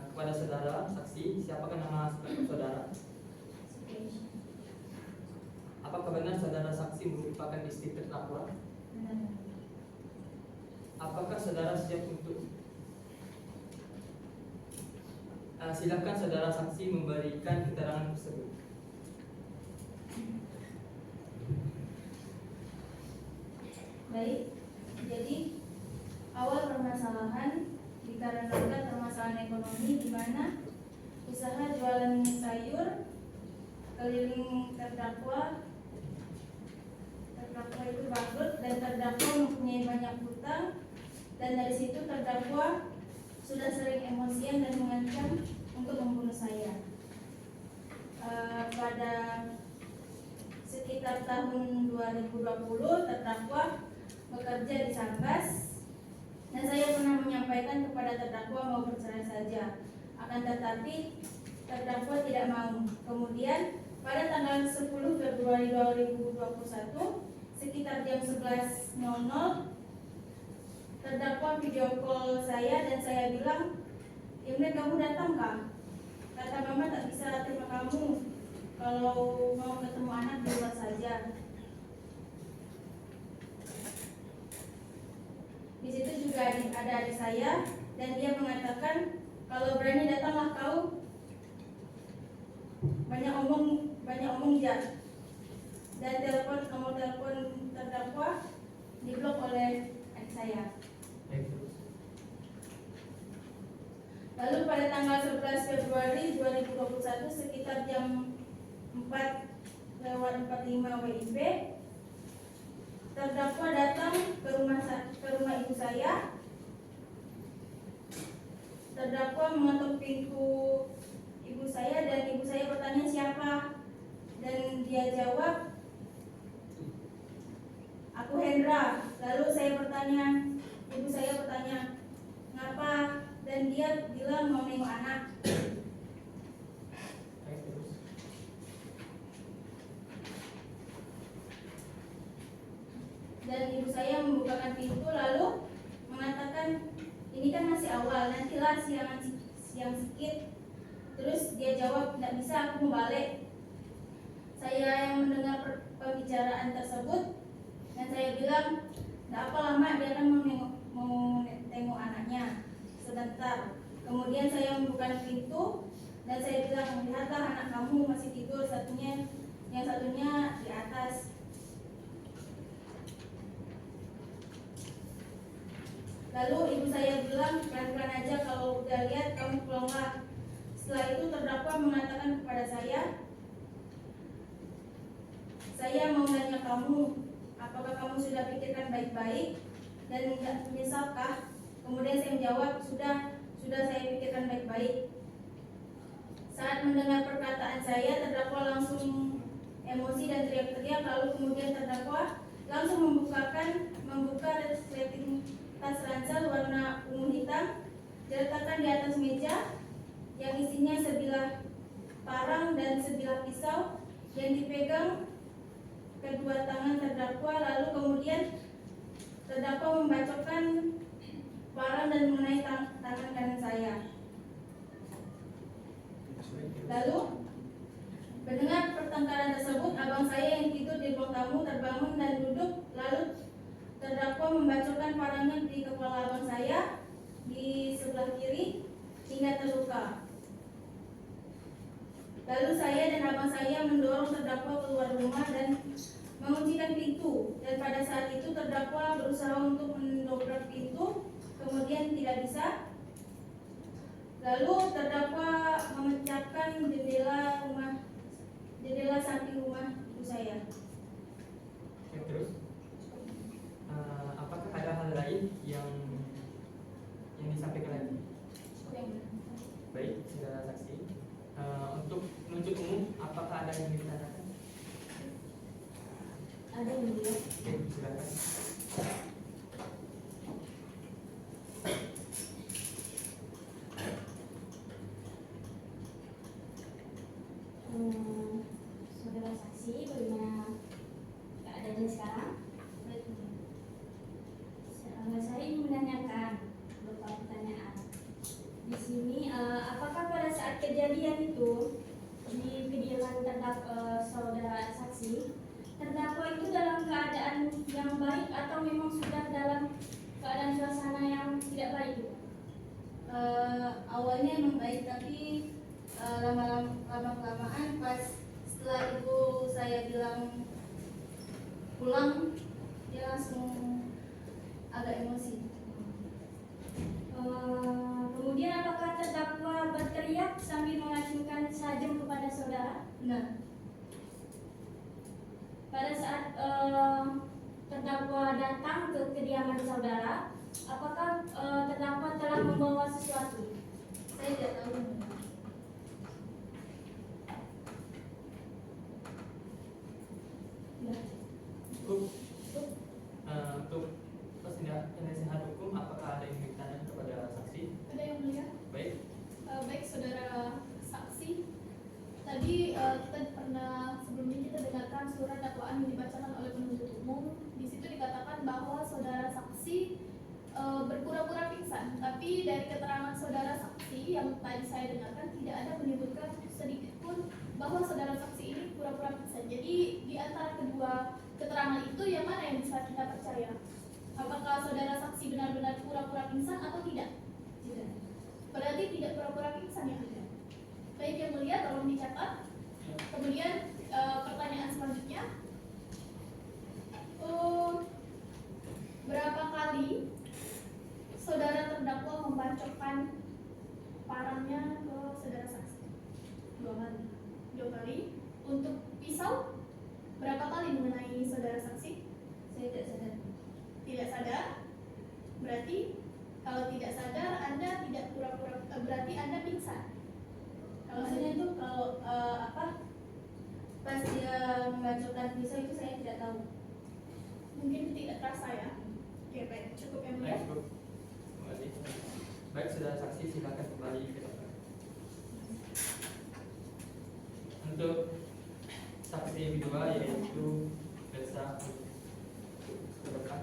Kepada saudara saksi, siapakah nama saudara? Apakah benar saudara saksi merupakan istri terdakwa? Apakah saudara siap untuk silakan saudara saksi memberikan keterangan tersebut. Baik, jadi awal permasalahan dikarenakan permasalahan ekonomi di mana usaha jualan sayur keliling terdakwa itu bangkrut dan terdakwa mempunyai banyak hutang, dan dari situ terdakwa sudah sering emosian dan mengancam untuk membunuh saya. Pada sekitar tahun 2020 terdakwa bekerja di Sambas, dan saya pernah menyampaikan kepada terdakwa mau bercerai saja, akan tetapi terdakwa tidak mau. Kemudian pada tanggal 10 Februari 2021 sekitar jam 11.00 terdakwa video call saya dan saya bilang, "Imre, kamu datang kah? Kata mama tak bisa terima kamu, kalau mau ketemu anak di luar saja." Di situ juga ada adik saya dan dia mengatakan, "Kalau berani datanglah kau, banyak omong ya." Dan nomor telepon terdakwa diblok oleh adik saya. Lalu pada tanggal 11 Februari 2021 sekitar jam 4:45 WIB, terdakwa datang ke rumah ibu saya. Terdakwa mengetuk pintu ibu saya dan ibu saya bertanya siapa, dan dia jawab, Aku Hendra. Lalu ibu saya bertanya, ngapa? Dan dia bilang mau nengok anak. Baik, terus. Dan ibu saya membukakan pintu lalu mengatakan, ini kan masih awal, nantilah siang sedikit. Terus dia jawab, tidak bisa, aku mau balik. Saya yang mendengar pembicaraan tersebut dan saya bilang, tidak apa lama, dia kan mau tengok anaknya sebentar. Kemudian saya membuka pintu dan saya bilang, lihatlah anak kamu masih tidur, yang satunya di atas. Lalu ibu saya bilang, pelan-pelan aja, kalau udah lihat kamu pulanglah. Setelah itu terdakwa mengatakan kepada saya mau nanya kamu, apakah kamu sudah pikirkan baik-baik dan tidak menyesalkah? Kemudian saya menjawab, sudah saya pikirkan baik-baik. Saat mendengar perkataan saya, terdakwa langsung emosi dan teriak-teriak. Lalu kemudian terdakwa langsung membuka resleting tas ransel warna ungu hitam, diletakkan di atas meja yang isinya sebilah parang dan sebilah pisau yang dipegang kedua tangan terdakwa. Lalu kemudian terdakwa membacokkan parang dan mengenai tangan kanan saya. Lalu mendengar pertengkaran tersebut, abang saya yang tidur di ruang tamu terbangun dan duduk. Lalu terdakwa membacokkan parangnya di kepala abang saya di sebelah kiri hingga terluka. Lalu saya dan abang saya mendorong terdakwa keluar rumah dan menguncikan pintu. Dan pada saat itu terdakwa berusaha untuk mendobrak pintu, kemudian tidak bisa. Lalu terdakwa memecahkan jendela samping rumah ibu saya. Oke, terus. Apakah ada hal lain yang disampaikan lagi? Baik, saudara saksi. Untuk penuntut umum, apakah ada yang ditanyakan? Ada yang mulia. Oke, silakan. Saudara saksi, bagaimana keadaannya sekarang? Saya ingin menanyakan beberapa pertanyaan. Di sini, apakah pada saat kejadian itu di kediaman saudara saksi, terdakwa itu dalam keadaan yang baik atau memang sudah dalam keadaan suasana yang tidak baik? Awalnya memang baik, tapi lama-kelamaan pas setelah ibu saya bilang pulang, dia langsung agak emosi. Kemudian apakah terdakwa berteriak sambil mengacungkan sajam kepada saudara? Benar. Pada saat terdakwa datang ke kediaman saudara, apakah terdakwa telah membawa sesuatu? Saya tidak tahu. Untuk penasehat hukum, apakah ada yang ditanyakan kepada saksi? Ada yang mulia. Baik. Baik saudara saksi, tadi kita pernah sebelumnya kita dengarkan surat dakwaan yang dibacakan oleh penuntut umum. Di situ dikatakan bahwa saudara saksi berpura-pura pingsan, tapi dari keterangan saudara saksi yang tadi saya dengarkan tidak ada menyebutkan sedikit pun bahwa saudara saksi ini pura-pura pingsan. Jadi di antara kedua keterangan itu yang mana yang bisa kita percaya? Apakah saudara saksi benar-benar pura-pura pingsan atau tidak? Tidak. Berarti tidak pura-pura pingsan ya? Baik yang mulia, tolong dicatat. Kemudian pertanyaan selanjutnya, berapa kali saudara terdakwa membacokkan parangnya ke saudara saksi? 2 kali. 2 kali. Untuk pisau, berapa kali mengenai saudara saksi? Saya tidak sadar. Tidak sadar. Berarti kalau tidak sadar, Anda tidak pura-pura, berarti Anda pingsan. Kalau Maksudnya itu kalau pas dia membacokkan pisau itu saya tidak tahu. Mungkin tidak terasa ya. Oke, baik, cukup yang mulia. Baik, cukup. Terima kasih. Baik, saudara saksi silakan kembali ke depan. Untuk saksi yang kedua yaitu Elsa ke depan.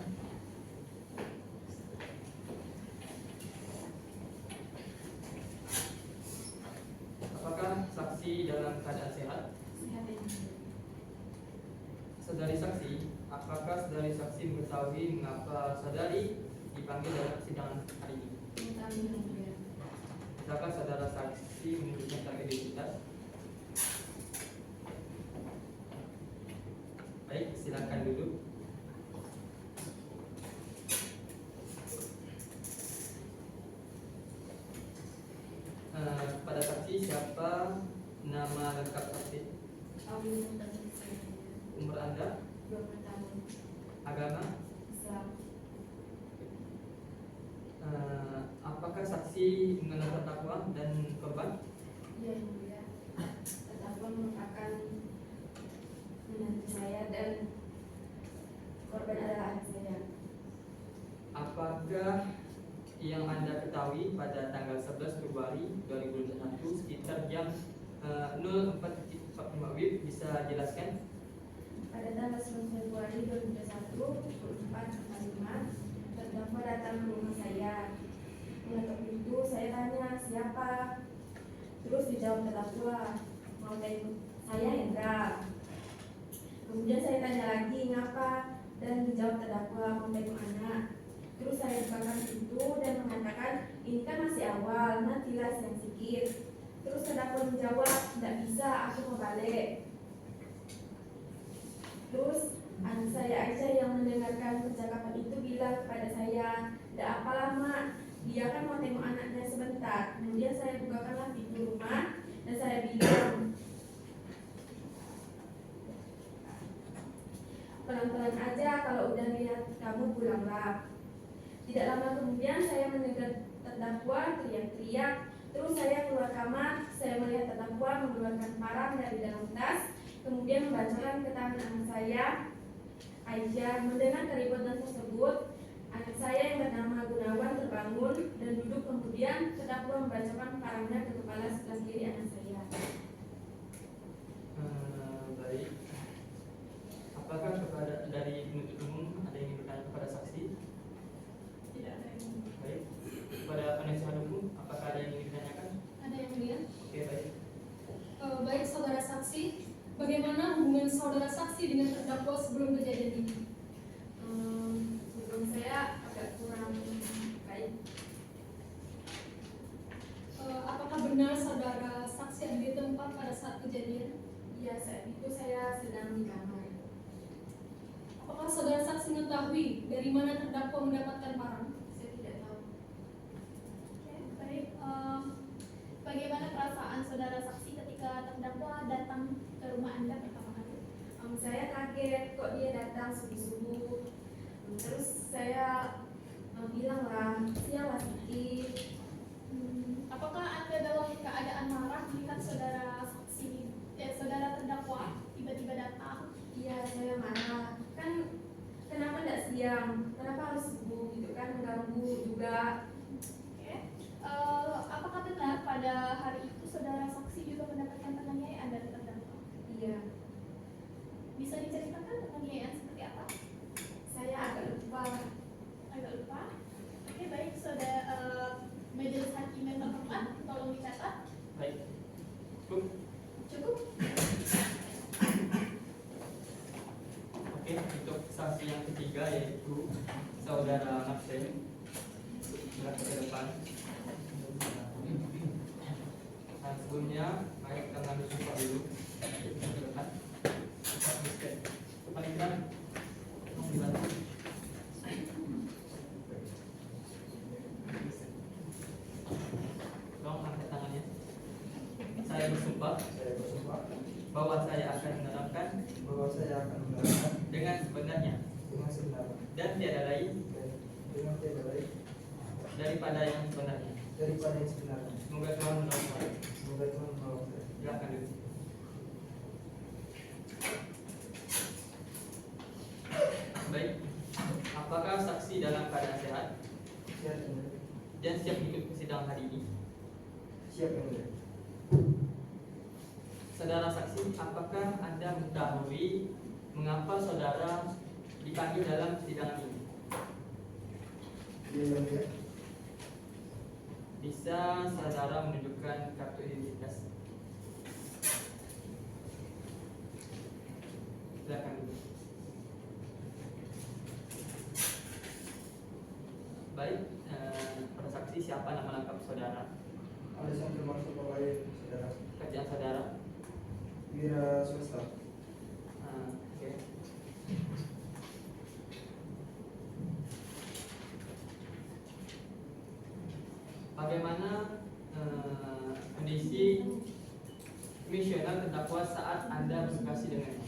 Apakah saksi dalam keadaan sehat? Sehat ya. Saudari saksi, apakah saudari saksi mengetahui mengapa saudari dipanggil dalam persidangan hari ini? Mengetahui yang mulia. Apakah saudara saksi memiliki tentang identitas? Baik, silakan duduk. Pada saksi, siapa nama lengkap saksi? Awi Muntazir saya. Umur Anda? 20 tahun. Agama? Islam. Apakah saksi mengenal terdakwa dan korban? Iya yang mulia. Terdakwa merupakan menantu saya dan korban adalah adik saya. Apakah yang Anda ketahui pada tanggal 11 Februari 2021 sekitar jam 04.45 WIB bisa jelaskan? Pada tanggal 9 Februari 2021 pukul 4.45 terdakwa datang ke rumah saya. Mengetuk pintu, saya tanya siapa. Terus dijawab terdakwa, mau tanya saya Hendra. Kemudian saya tanya lagi ngapa dan dijawab terdakwa mau tengok anak. Terus saya bukakan pintu dan mengatakan ini kan masih awal, nantilah siang sedikit. Terus terdakwa menjawab tidak bisa, aku mau balik. Terus anak saya Aisyah yang mendengarkan percakapan itu bilang kepada saya, tidak apalah mak, dia kan mau tengok anaknya sebentar. Kemudian saya bukakanlah pintu rumah dan saya bilang, pelan-pelan aja, kalau udah lihat kamu pulanglah. Tidak lama kemudian saya mendengar terdakwa teriak-teriak. Terus saya keluar kamar, saya melihat terdakwa mengeluarkan parang dari dalam tas, kemudian membacakan ke tangan anak saya, Aisyah. Mendengar keributan tersebut, anak saya yang bernama Gunawan terbangun dan duduk, kemudian terdakwa membacakan parangnya ke kepala sebelah kiri anak saya. Baik. Apakah kepada dari penuntut umum ada yang ingin bertanya kepada saksi? Tidak ada yang mulia. Baik. Kepada penasihat hukum, apakah ada yang ingin ditanyakan? Ada yang mulia? Oke, baik. Baik saudara saksi, bagaimana hubungan saudara saksi dengan terdakwa sebelum kejadian ini? Hubungan saya agak kurang baik. Apakah benar saudara saksi ada di tempat pada saat kejadian? Iya, saat itu saya sedang di kamar. Apakah saudara saksi mengetahui dari mana terdakwa mendapatkan parang? Saya tidak tahu. Oke, baik. Bagaimana perasaan saudara saksi ketika terdakwa datang ke rumah Anda pertama kali? Saya kaget kok dia datang subuh-subuh. Terus saya bilang lah, siapa Siti? Apakah Anda dalam keadaan marah melihat saudara terdakwa tiba-tiba datang? Iya, saya marah. Kan kenapa tidak siang? Kenapa harus subuh gitu kan, mengganggu juga. Oke. Apakah benar pada hari itu saudara saksi juga mendapatkan penganiayaan dari terdakwa? Iya, Bisa diceritakan penganiayaan seperti apa? saya agak lupa. Agak lupa. Oke, baik. Majelis Hakim yang terhormat, tolong dicatat. Baik. Cukup. Cukup. Oke, untuk saksi yang ketiga yaitu saudara Nafsen. Silakan ke depan. Nah, sebelumnya, mari kita mengambil sumpah dulu. Ke depan. Paling depan. Tolong dibantu. Tolong angkat tangannya. Saya bersumpah bahwa saya akan menerapkan dengan sebenarnya dan tiada lain daripada yang sebenarnya. Semoga Tuhan menolong saya. Silakan dulu. Baik, apakah saksi dalam keadaan sehat Siap yang mulia. dan siap ikut persidangan hari ini? Siap yang mulia. Saudara saksi, apakah Anda mengetahui mengapa saudara dipanggil dalam persidangan ini? Iya yang mulia. Bisa saudara menunjukkan kartu identitas? Silakan. Baik, para saksi, siapa nama lengkap saudara? Ada yang termasuk pegawai saudara. Kerjaan saudara? Wira swasta. Oke. Bagaimana kondisi misional terdakwa saat Anda berkomunikasi dengannya?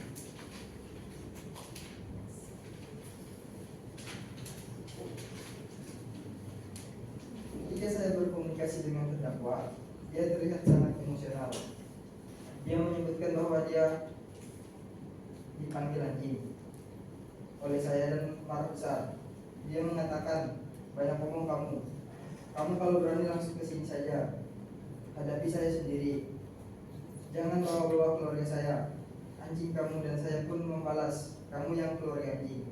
Ketika saya berkomunikasi dengan terdakwa, dia terlihat sangat emosional. Dia menyebutkan bahwa dia dipanggil anjing oleh saya dan para besar. Dia mengatakan, banyak ngomong kamu. Kamu kalau berani langsung ke sini saja. Hadapi saya sendiri. Jangan bawa-bawa keluarga saya. Anjing kamu dan saya pun membalas, kamu yang keluarga anjing.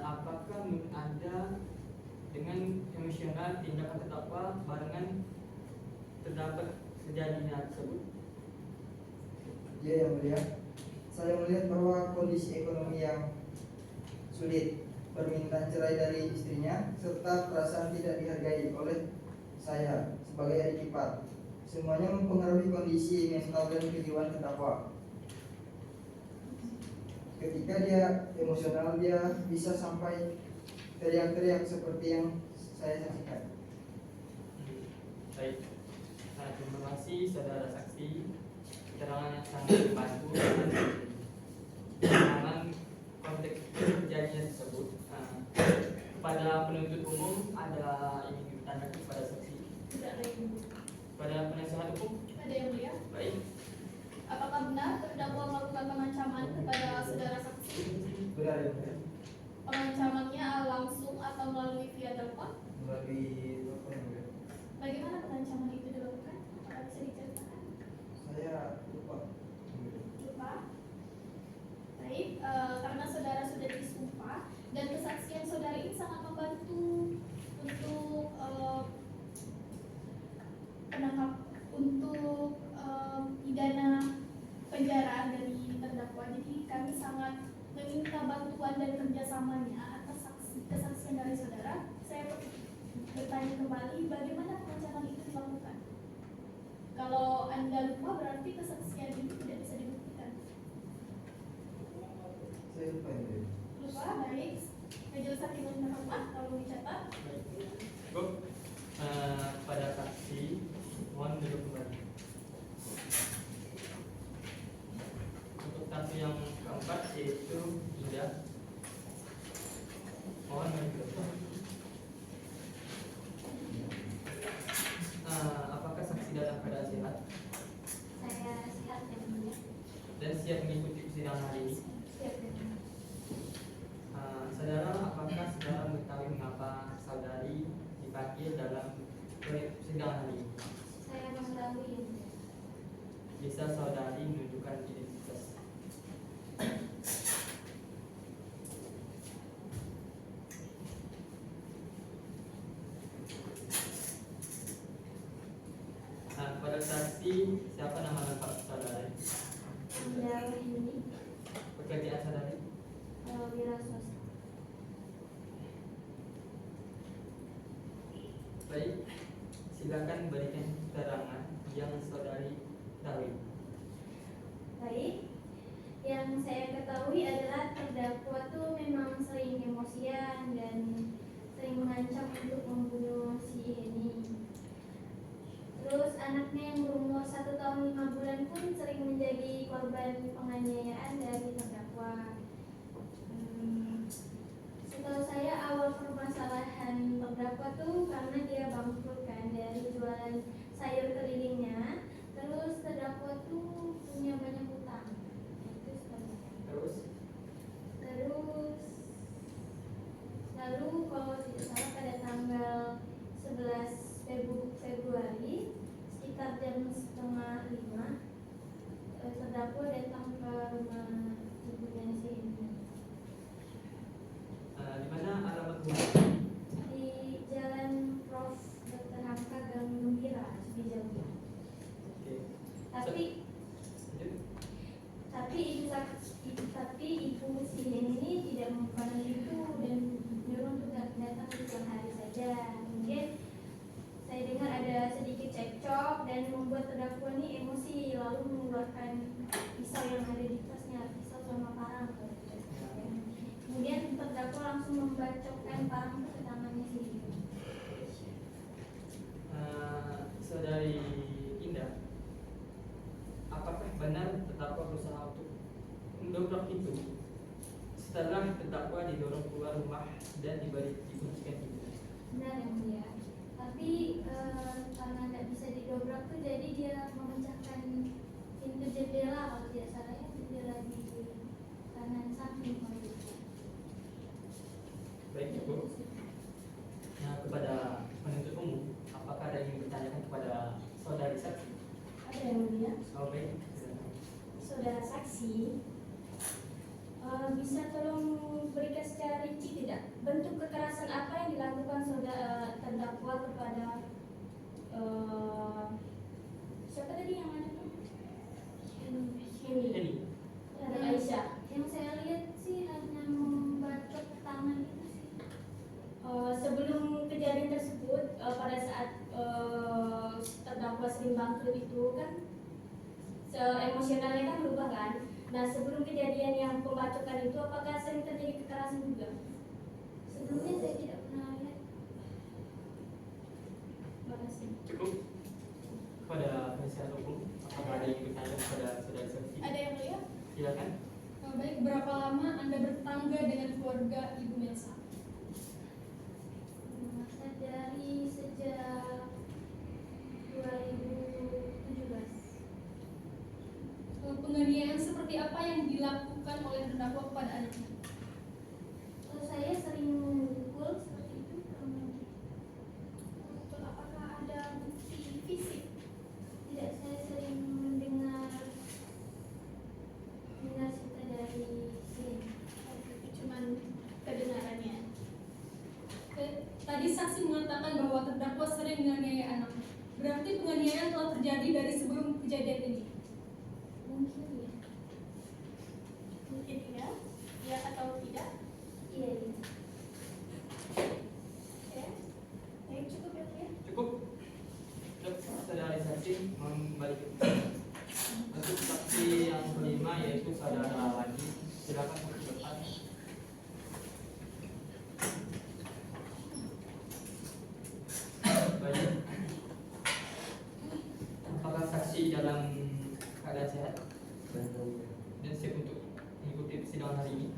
Apakah menurut Anda dengan emosional tindakan terdakwa barengan terdapat kejadian tersebut? Ya yang mulia, saya melihat bahwa kondisi ekonomi yang sulit, permintaan cerai dari istrinya, serta perasaan tidak dihargai oleh saya sebagai adik ipar, semuanya mempengaruhi kondisi mental dan kejiwaan terdakwa. Ketika dia emosional, dia bisa sampai teriak-teriak seperti yang saya saksikan. Baik, terima kasih saudara saksi. Keterangan yang sangat membantu dalam konteks kejadian tersebut. Pada penuntut umum ada ingin ditanyakan kepada saksi? Tidak ada yang Pada penasihat hukum? ada yang mulia. Baik. Apakah benar terdakwa melakukan pengancaman kepada saudara saksi? Benar yang mulia. Pengancamannya langsung atau melalui via telepon? Melalui telepon yang mulia. Bagaimana pengancaman itu dilakukan? Apakah bisa diceritakan? Saya lupa. Lupa. Baik, karena saudara sudah disumpah dan kesaksian saudara ini sangat membantu untuk penangkap untuk pidana penjaraan dari terdakwa. Jadi kami sangat meminta bantuan dan kerjasamanya atas kesaksian dari saudara. Saya bertanya kembali, bagaimana pengancaman itu dilakukan? Kalau Anda lupa, berarti kesaksian itu tidak bisa dibuktikan. Saya lupa yang mulia. Lupa, baik. Majelis Hakim dan Mahkamah, tolong dicatat. Cukup. Pada saksi, mohon duduk kembali. Untuk saksi yang keempat yaitu Ida. Mohon duduk. Apakah saksi dalam keadaan sehat Saya sehat yang mulia. dan siap mengikuti persidangan hari ini? Siap yang mulia. Saudara, apakah saudara mengetahui mengapa saudari dipanggil dalam persidangan hari ini? Saya mengetahui yang mulia. Bisa saudari menunjukkan identitas? Pada saksi, siapa nama lengkap saudari? Anda ini Pekerjaan saudari? wira swasta. Baik, silakan berikan keterangan yang saudari ketahui. Baik, yang saya ketahui adalah terdakwa tuh memang sering emosian dan sering mengancam untuk membunuh si ini. Terus anaknya yang berumur 1 tahun 5 bulan pun sering menjadi korban penganiayaan dari terdakwa. Setahu saya awal permasalahan terdakwa tuh karena dia bangkrut kan dari jualan sayur kelilingnya. Terus terdakwa tuh punya banyak hutang. Itu sebenarnya. Terus? mengeluarkan pisau yang ada di tasnya, pisau sama parang. Kemudian terdakwa langsung membacokkan parang ke tangannya sendiri. Saudari Indah, apakah benar terdakwa berusaha untuk mendobrak pintu setelah terdakwa didorong keluar rumah dan dikuncikan pintu? Benar yang mulia. Tapi karena tidak bisa didobrak tuh, jadi dia memecahkan pintu jendela, kalau tidak salah ya, jendela di kanan samping. Baik, Ibu. Nah, kepada penuntut umum, apakah ada yang bertanyakan kepada saudari saksi? Ada yang mulia. Oh, baik. Saudara saksi, bisa tolong berikan secara rinci tidak bentuk kekerasan apa yang dilakukan saudara terdakwa kepada siapa tadi yang mana tuh? Ini. Terhadap Aisyah. Yang saya lihat sih hanya membacok tangan itu sih. Sebelum kejadian tersebut, pada saat terdakwa sering bangkrut itu kan emosionalnya kan berubah kan. Nah, sebelum kejadian yang pembacokan itu, apakah sering terjadi kekerasan juga? Sebelumnya saya tidak pernah lihat. Terima kasih. Cukup. Kepada penasihat hukum, apakah ada yang bertanya kepada saudari saksi? Ada yang mulia? Silakan. Baik, berapa lama Anda bertetangga dengan keluarga Ibu Melsa? Dari sejak 2017. Penganiayaan seperti apa yang dilakukan oleh terdakwa kepada anaknya? Saya sering memukul seperti itu. Apakah ada bukti fisik? Tidak, saya sering mendengar cerita dari sini. Cuman kedengarannya. Tadi saksi mengatakan bahwa terdakwa sering menganiaya anaknya. Berarti penganiayaan telah terjadi dari sebelum kejadian ini. Mungkin ya. Mungkin ya, ya atau tidak? Iya, iya. Ya, baik, cukup ya, ya. Cukup. Saudari saksi kembali ke untuk saksi yang kelima, yaitu saudara Wandi. Silakan ke depan. Baik. Apakah saksi dalam keadaan sehat dan siap untuk mengikuti persidangan hari ini?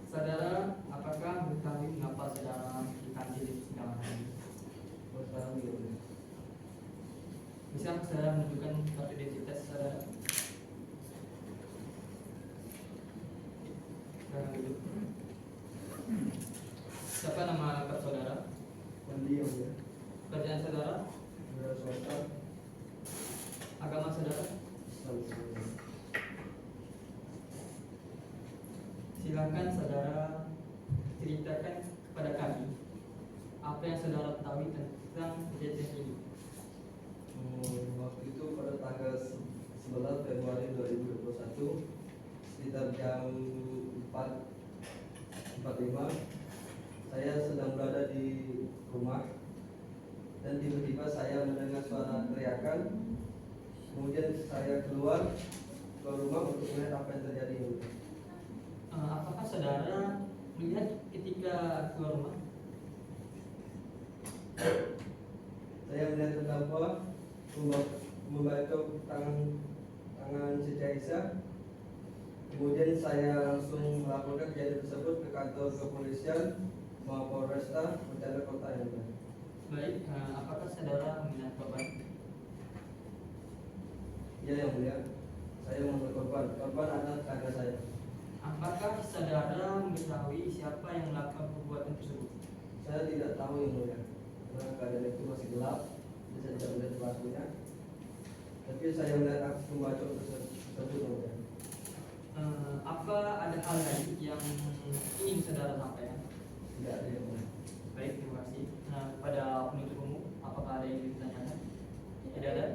Saudara, apakah mengetahui mengapa saudara dipanggil di persidangan hari ini? Bisa saudara menunjukkan kartu identitas saudara? Silakan duduk. Siapa nama lengkap saudara? Mandi yang mulia. Pekerjaan saudara? Saudara swasta. Agama saudara? Islam. Silakan saudara ceritakan kepada kami apa yang saudara ketahui tentang kejadian ini. Waktu itu pada tanggal 11 Februari 2021 sekitar jam 4.45 saya sedang berada di rumah dan tiba-tiba saya mendengar suara teriakan. Kemudian saya keluar rumah untuk melihat apa yang terjadi. Apakah saudara melihat ketika keluar rumah? Saya melihat terdakwa membacok tangan Siti Aisyah. Kemudian saya langsung melaporkan kejadian tersebut ke kantor kepolisian Mapolresta Pontianak Kota yang mulia. Baik, apakah saudara melihat korban? Ya yang mulia, saya mengambil korban. Korban adalah kakak saya. Apakah saudara mengetahui siapa yang melakukan perbuatan tersebut? Saya tidak tahu yang mulia, karena keadaan itu masih gelap, jadi saya tidak melihat pelakunya. Tapi saya melihat aksi pembacok tersebut yang mulia. Apa ada hal lain yang ingin saudara sampaikan? Tidak ada yang mulia. Baik, terima kasih. Pada penuntut umum, apakah ada yang ditanyakan? Tidak ada.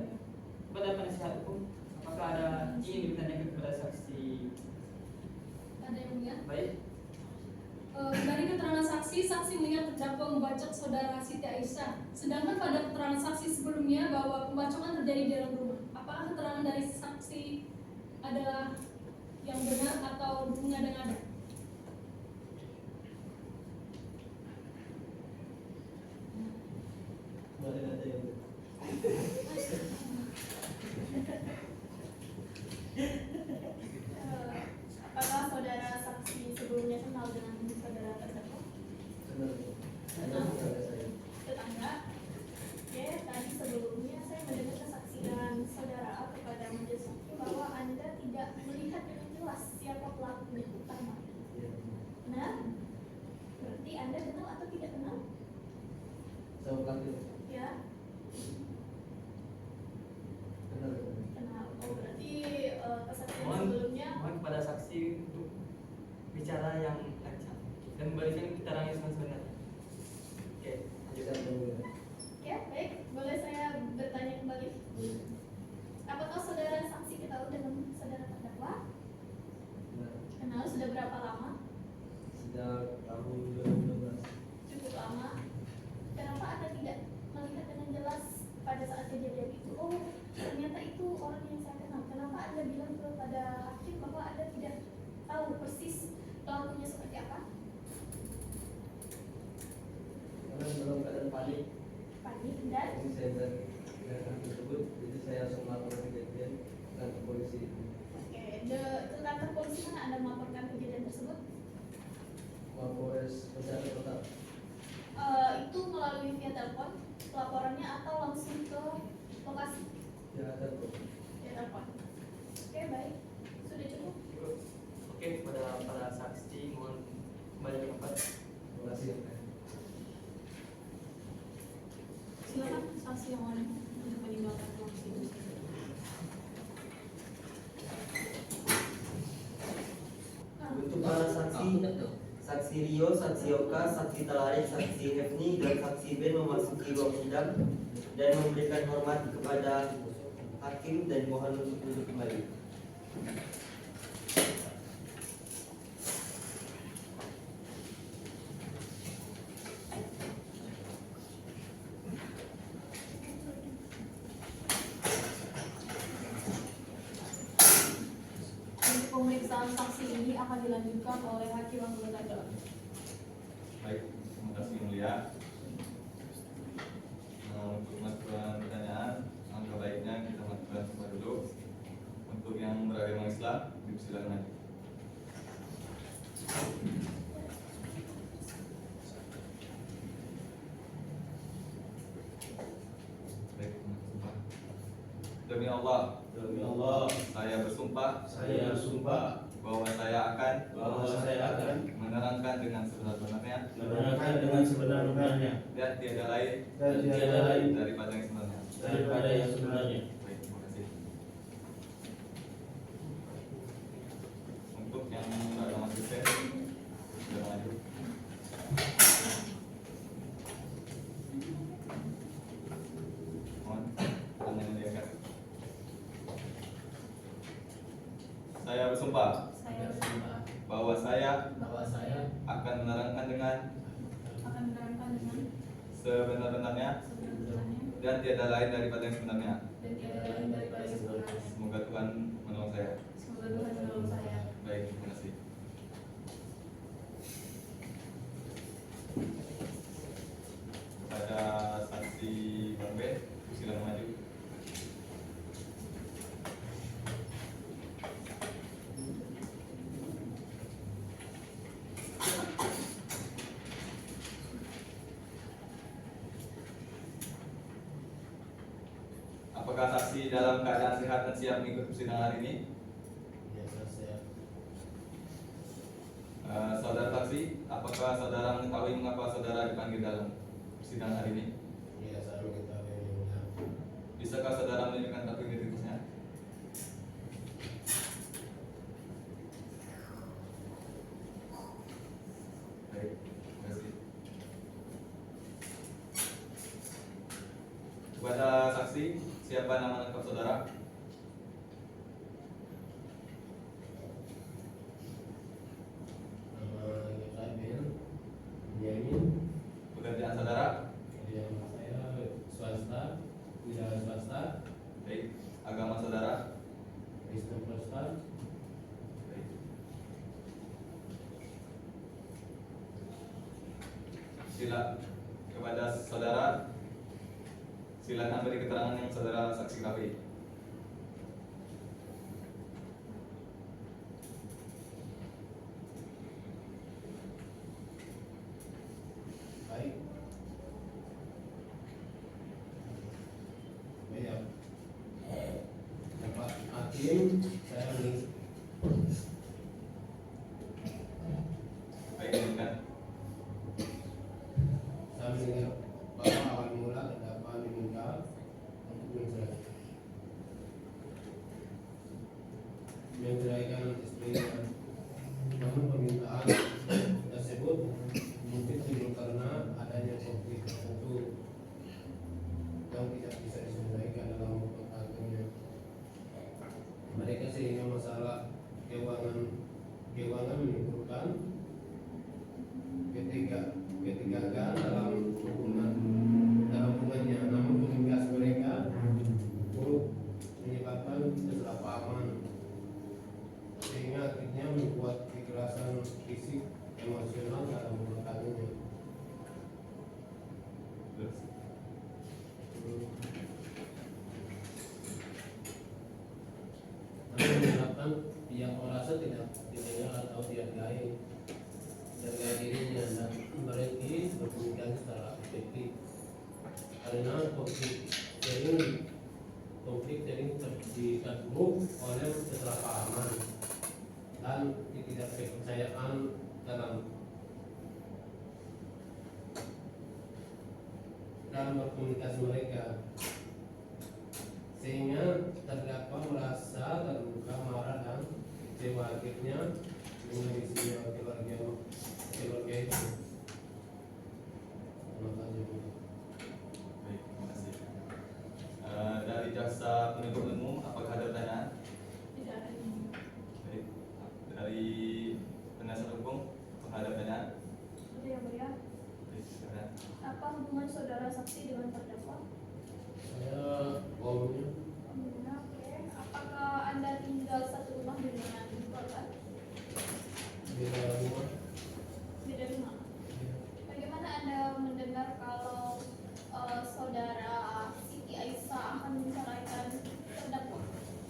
Kepada penasihat hukum, apakah ada ingin ditanyakan kepada saksi? Ada yang mulia? Baik. Dari keterangan saksi saksi melihat terdakwa membacok saudara Siti Aisyah. Sedangkan pada keterangan saksi sebelumnya bahwa pembacokan terjadi di dalam rumah. Apakah keterangan dari saksi adalah yang benar atau mengada-ngada? Boleh nanti ya. Apakah saudara saksi sebelumnya kenal dengan saudara terdakwa? Tetangga. Oke, tadi sebelumnya saya mendengar kesaksian saudara kepada majelis hakim bahwa Anda tidak melihat dengan jelas siapa pelaku utama. Benar? Berarti Anda kenal atau tidak kenal? Sama pelaku. Ya, Benar. kenal. Oh, berarti kesaksian Mohon sebelumnya kepada saksi untuk bicara yang lancar dan memberikan keterangan yang sebenarnya. Oke, lanjut. Oke, baik. Boleh saya bertanya kembali? Apakah saudara saksi ketahui dengan saudara terdakwa? Kenal sudah berapa lama? Sejak tahun 2012. Cukup lama. Kenapa Anda tidak melihat dengan jelas pada saat kejadian itu? Oh, ternyata itu orang yang saya kenal. Kenapa Anda bilang kepada hakim bahwa Anda tidak tahu persis pelakunya seperti apa? Karena dalam keadaan panik, Panik dan jadi saya melihat tersebut, jadi saya langsung melaporkan kejadian ke polisi. oke, ke kantor polisi mana Anda melaporkan kejadian tersebut? Mapolres Jakarta Kota. Itu melalui via telepon pelaporannya atau langsung ke lokasi? Jakarta Kota. Via telepon. Oke, baik. Sudah cukup. Oke, kepada para saksi mohon kembali ke tempat. Terima kasih. Silakan saksi yang lain untuk meninggalkan ruang sidang. Untuk para saksi, saksi Rio, saksi Oka, saksi Talarik, saksi Hefni, dan saksi Ben memasuki ruang sidang dan memberikan hormat kepada hakim dan mohon untuk duduk kembali. Untuk pemeriksaan saksi ini akan dilanjutkan oleh hakim anggota dalam. Baik, terima kasih yang mulia. Untuk masukan pertanyaan, angka baiknya kita lakukan semua dulu. Untuk yang beragama Islam, dipersilakan maju. Baik, bersumpah. Demi Allah, saya bersumpah bahwa saya akan menerangkan dengan sebenar-benarnya dan tiada lain daripada yang sebenarnya. Baik, terima kasih. Untuk yang beragama Kristen, sudah maju. Mohon tangan diangkat. Saya bersumpah bahwa saya akan menerangkan dengan sebenar-benarnya dan tiada lain daripada yang sebenarnya. Semoga Tuhan menolong saya. Baik, terima kasih. Kepada saksi Bang Ben, silakan maju. Apakah saksi dalam keadaan sehat dan siap mengikuti persidangan hari ini? Saudara saksi, apakah saudara mengetahui mengapa saudara dipanggil dalam persidangan hari ini? Bisakah saudara menunjukkan kartu identitasnya? Baik, terima kasih. Kepada saksi, siapa nama lengkap saudara? Benyamin. Pekerjaan saudara? Yang saya swasta, wira swasta. Baik. Agama saudara? Kristen Protestan. Baik. Sila kepada saudara, silakan beri keterangan yang saudara saksi KPI. Baik. Baik. Bapak Hakim, saya nih. Baik, lanjutkan. Saya mendengar bahwa awal mula terdakwa diminta untuk menceraikan istrinya. Namun permintaan tersebut mungkin timbul karena adanya konflik tertentu yang tidak bisa diselesaikan dalam waktu akhirnya. Mereka sehingga masalah keuangan menimbulkan ketigakan dalam hubungannya, namun petugas mereka buruk menyebabkan kesalahpahaman sehingga akhirnya membuat kekerasan fisik emosional dalam rumah tangganya. Terus. Namun mengharapkan pihak merasa tidak didengar atau dihargai dirinya dan berhenti berkomunikasi secara efektif karena konflik sering dikandung oleh kesalahpahaman dan ketidakpercayaan dalam berkomunikasi mereka, sehingga terdakwa merasa terluka, marah dan kecewa, akhirnya menghabisi keluarga itu. Baik, terima kasih. Dari jaksa penuntut umum, apakah ada pertanyaan? Tidak ada ini. Baik. Dari penasihat hukum, apakah ada pertanyaan? Ada yang mulia. Baik, silakan. Apa hubungan saudara saksi dengan terdakwa? Saya omnya. Oke. Apakah Anda tinggal satu rumah dengan korban? Beda rumah. Beda rumah. Bagaimana Anda mendengar kalau saudara Siti Aisyah akan menceraikan terdakwa?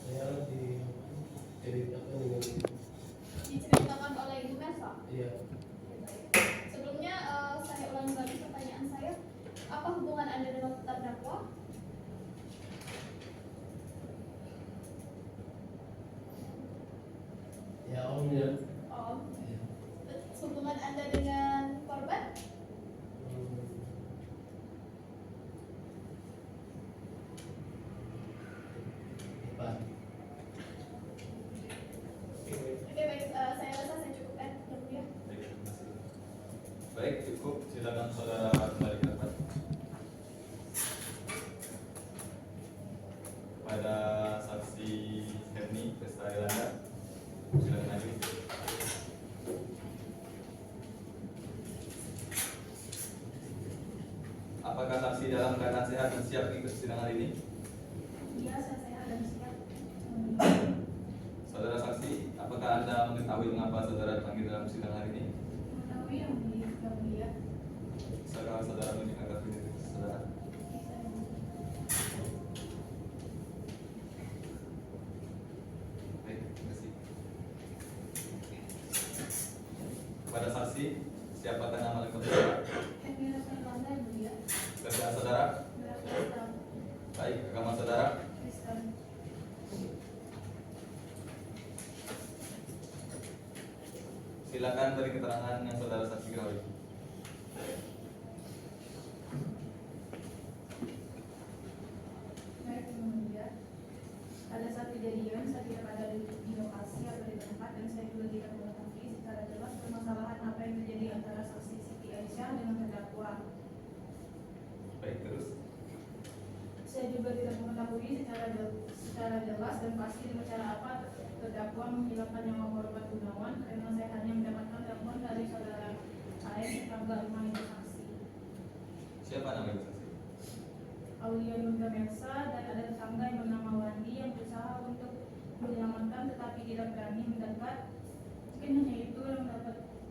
Saya Diceritakan oleh Ibu Mersa? Iya. Sebelumnya saya ulangi lagi pertanyaan saya. Apa hubungan Anda dengan terdakwa? Ya omnya. Oh. Hubungan Anda dengan korban? Pak. Oke baik, saya rasa saya cukupkan. Yang mulia. Baik, terima kasih. Baik, cukup. Silakan saudara kembali ke tempat. Pada saksi Herni Pestari Landa, silakan maju. Apakah saksi dalam keadaan sehat dan siap ikut persidangan ini? Iya, saya sehat dan siap. Saudara saksi, apakah Anda mengetahui mengapa saudara dipanggil dalam persidangan hari ini? Mengetahui yang mulia. Saudara menunjukkan kartu identitas saudara. Baik, terima kasih. Kepada saksi, siapakah nama lengkap saudara? Emira Fernanda yang mulia. Pekerjaan saudara? Kristen. Baik, agama saudara? Kristen. Silakan beri keterangan yang saudara saksi ketahui. Baik, Yang Mulia. Pada saat kejadian, saya tidak ada di lokasi atau di tempat, dan saya juga tidak mengetahui secara jelas permasalahan apa yang terjadi antara saksi Siti Aisyah dengan terdakwa. Baik, terus. Saya juga tidak mengetahui secara jelas dan pasti dengan cara apa terdakwa menghilangkan nyawa korban Gunawan, karena saya hanya mendapatkan telepon dari saudara saya tanggal 5 itu saksi. Siapa nama ibu saksi? Aulia Nurga Melsa dan ada tetangga yang bernama Wandi yang berusaha untuk menyelamatkan tetapi tidak berani mendekat. Mungkin hanya itu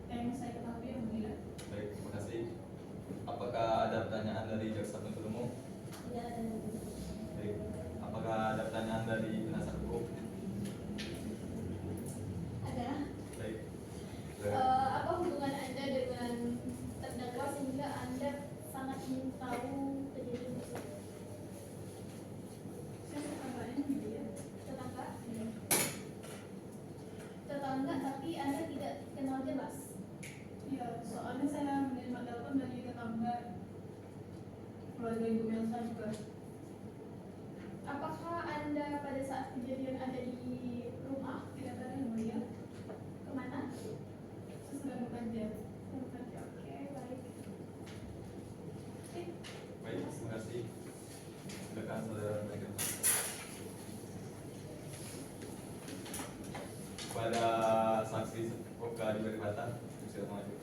yang saya ketahui yang mulia. Baik, terima kasih. Apakah ada pertanyaan dari jaksa penuntut umum? Tidak ada. Baik. Apakah ada pertanyaan dari penasihat hukum? Ada. Baik. Apa hubungan Anda dengan terdakwa sehingga Anda sangat ingin tahu kejadian tersebut? Saya tetangganya yang mulia. Tetangga? Tetangga tapi Anda tidak kenal jelas. Ya, soalnya saya menerima telepon dari tetangga keluarga Ibu Melsa juga. Apakah Anda pada saat kejadian ada di rumah? Tidak ada yang mulia. Kemana? Saya sedang bekerja. Oke, baik. Baik, terima kasih. Silakan saudara melanjutkan. Pada saksi Oka di Kalibata, silakan maju.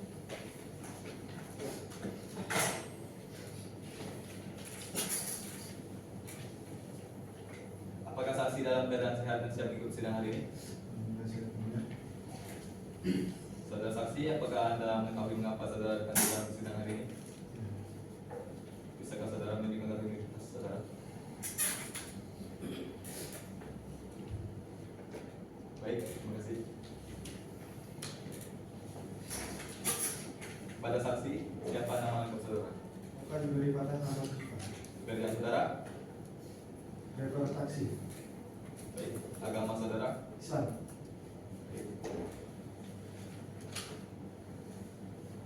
Apakah saksi dalam keadaan sehat dan siap mengikuti sidang hari ini? Saudara saksi, apakah Anda mengetahui mengapa saudara akan dalam sidang hari ini? Bisakah saudara mengetahui identitas saudara? Baik, terima kasih. Pada saksi, siapa nama lengkap saudara? Bukan diberi pada nama kita. Pekerjaan saudara? Driver taksi. Baik, agama saudara? Islam. Baik.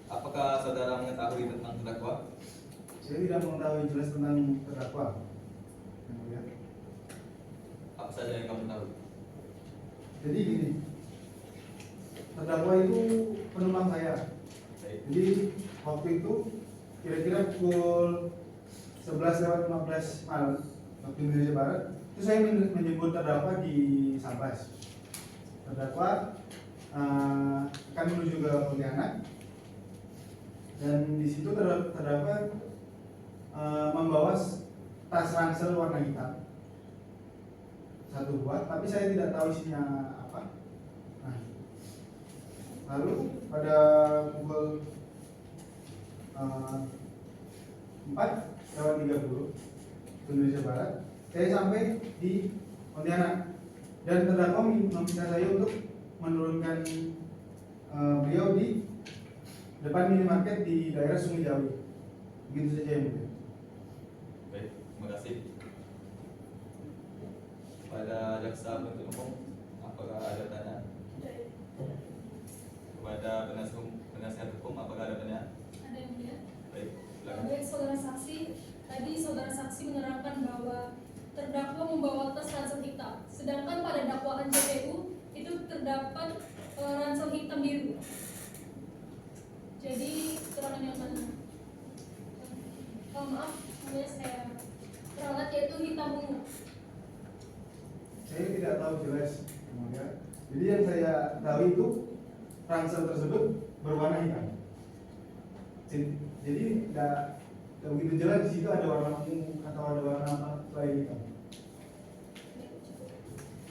Apakah saudara mengetahui tentang terdakwa? Saya tidak mengetahui jelas tentang terdakwa. Yang mulia. Apa saja yang kamu tahu? Jadi gini, terdakwa itu penumpang saya. Baik. Jadi waktu itu kira-kira pukul 11:15 malam waktu Indonesia Barat, itu saya menjemput terdakwa di Sambas. Terdakwa akan menuju ke Pontianak, dan di situ terdakwa membawa tas ransel warna hitam satu buah, tapi saya tidak tahu isinya apa. Nah, lalu pada pukul 4:30 Indonesia Barat, saya sampai di Pontianak dan terdakwa meminta saya untuk menurunkan beliau di depan minimarket di daerah Sungai Jawi. Begitu saja yang mulia. Baik, terima kasih. Pada jaksa penuntut umum, apakah ada pertanyaan? Kepada penasihat hukum, apakah ada pertanyaan? Ada yang mulia? Baik, silakan. Baik, saudara saksi. Tadi saudara saksi menerangkan bahwa terdakwa membawa tas ransel hitam, sedangkan pada dakwaan JPU itu terdapat ransel hitam biru. Jadi keterangan yang mana? Maaf, namanya saya peralat yaitu hitam ungu. Saya tidak tahu jelas, yang mulia. Jadi yang saya tahu itu ransel tersebut berwarna hitam. Jadi tidak begitu jelas di situ ada warna ungu atau ada warna apa selain hitam.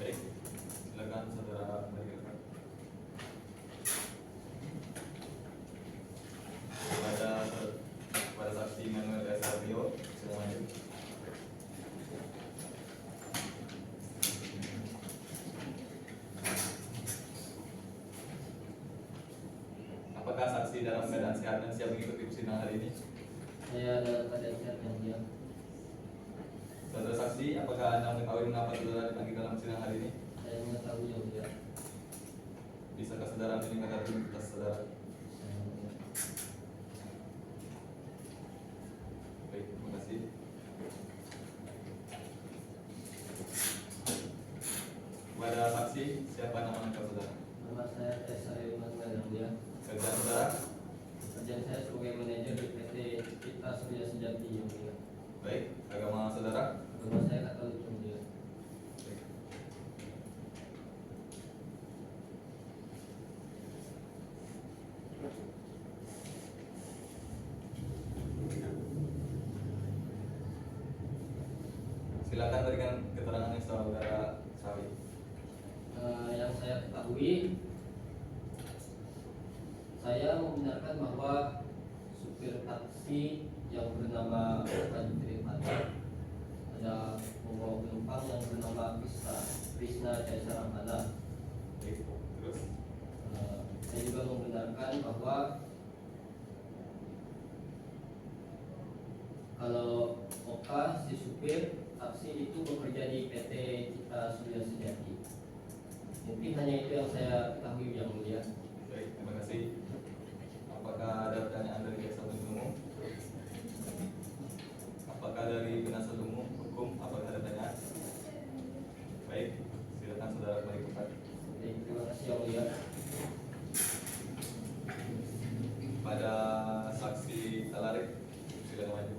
Baik, silakan saudara melanjutkan. Pada saksi Manuel S. Arvio, silakan lanjut. Apakah saksi dalam keadaan sehat dan siap mengikuti persidangan hari ini? Saya dalam keadaan sehat dan siap. Saudara saksi, apakah Anda mengetahui mengapa saudara dipanggil dalam persidangan hari ini? Saya mengetahui yang mulia. Bisakah saudara meningkatkan identitas saudara? Baik, terima kasih. Kepada saksi, siapa nama lengkap saudara? Nama saya S.A. Manuel yang mulia. Kerjaan saudara? Kerjaan saya sebagai manajer di PT Kita Surya Sejati yang mulia. Baik, agama saudara? Agama saya Katolik yang mulia. Baik. Silakan berikan keterangannya saudara Sawi. Yang saya ketahui, saya membenarkan bahwa supir taksi yang bernama Fajri Fatah ada membawa penumpang yang bernama Krishna Caesar Ramana. Terus Saya juga membenarkan bahwa kalau Oka si supir taksi itu bekerja di PT Citra Surya Sejati. Mungkin hanya itu yang saya ketahui, yang mulia. baik, terima kasih. Apakah ada pertanyaan dari jaksa penuntut umum? Apakah dari penasihat umum hukum? Apakah ada pertanyaan? Baik, silakan saudara kembali ke tempat. Baik, terima kasih yang mulia. Pada saksi Talarik, silakan maju.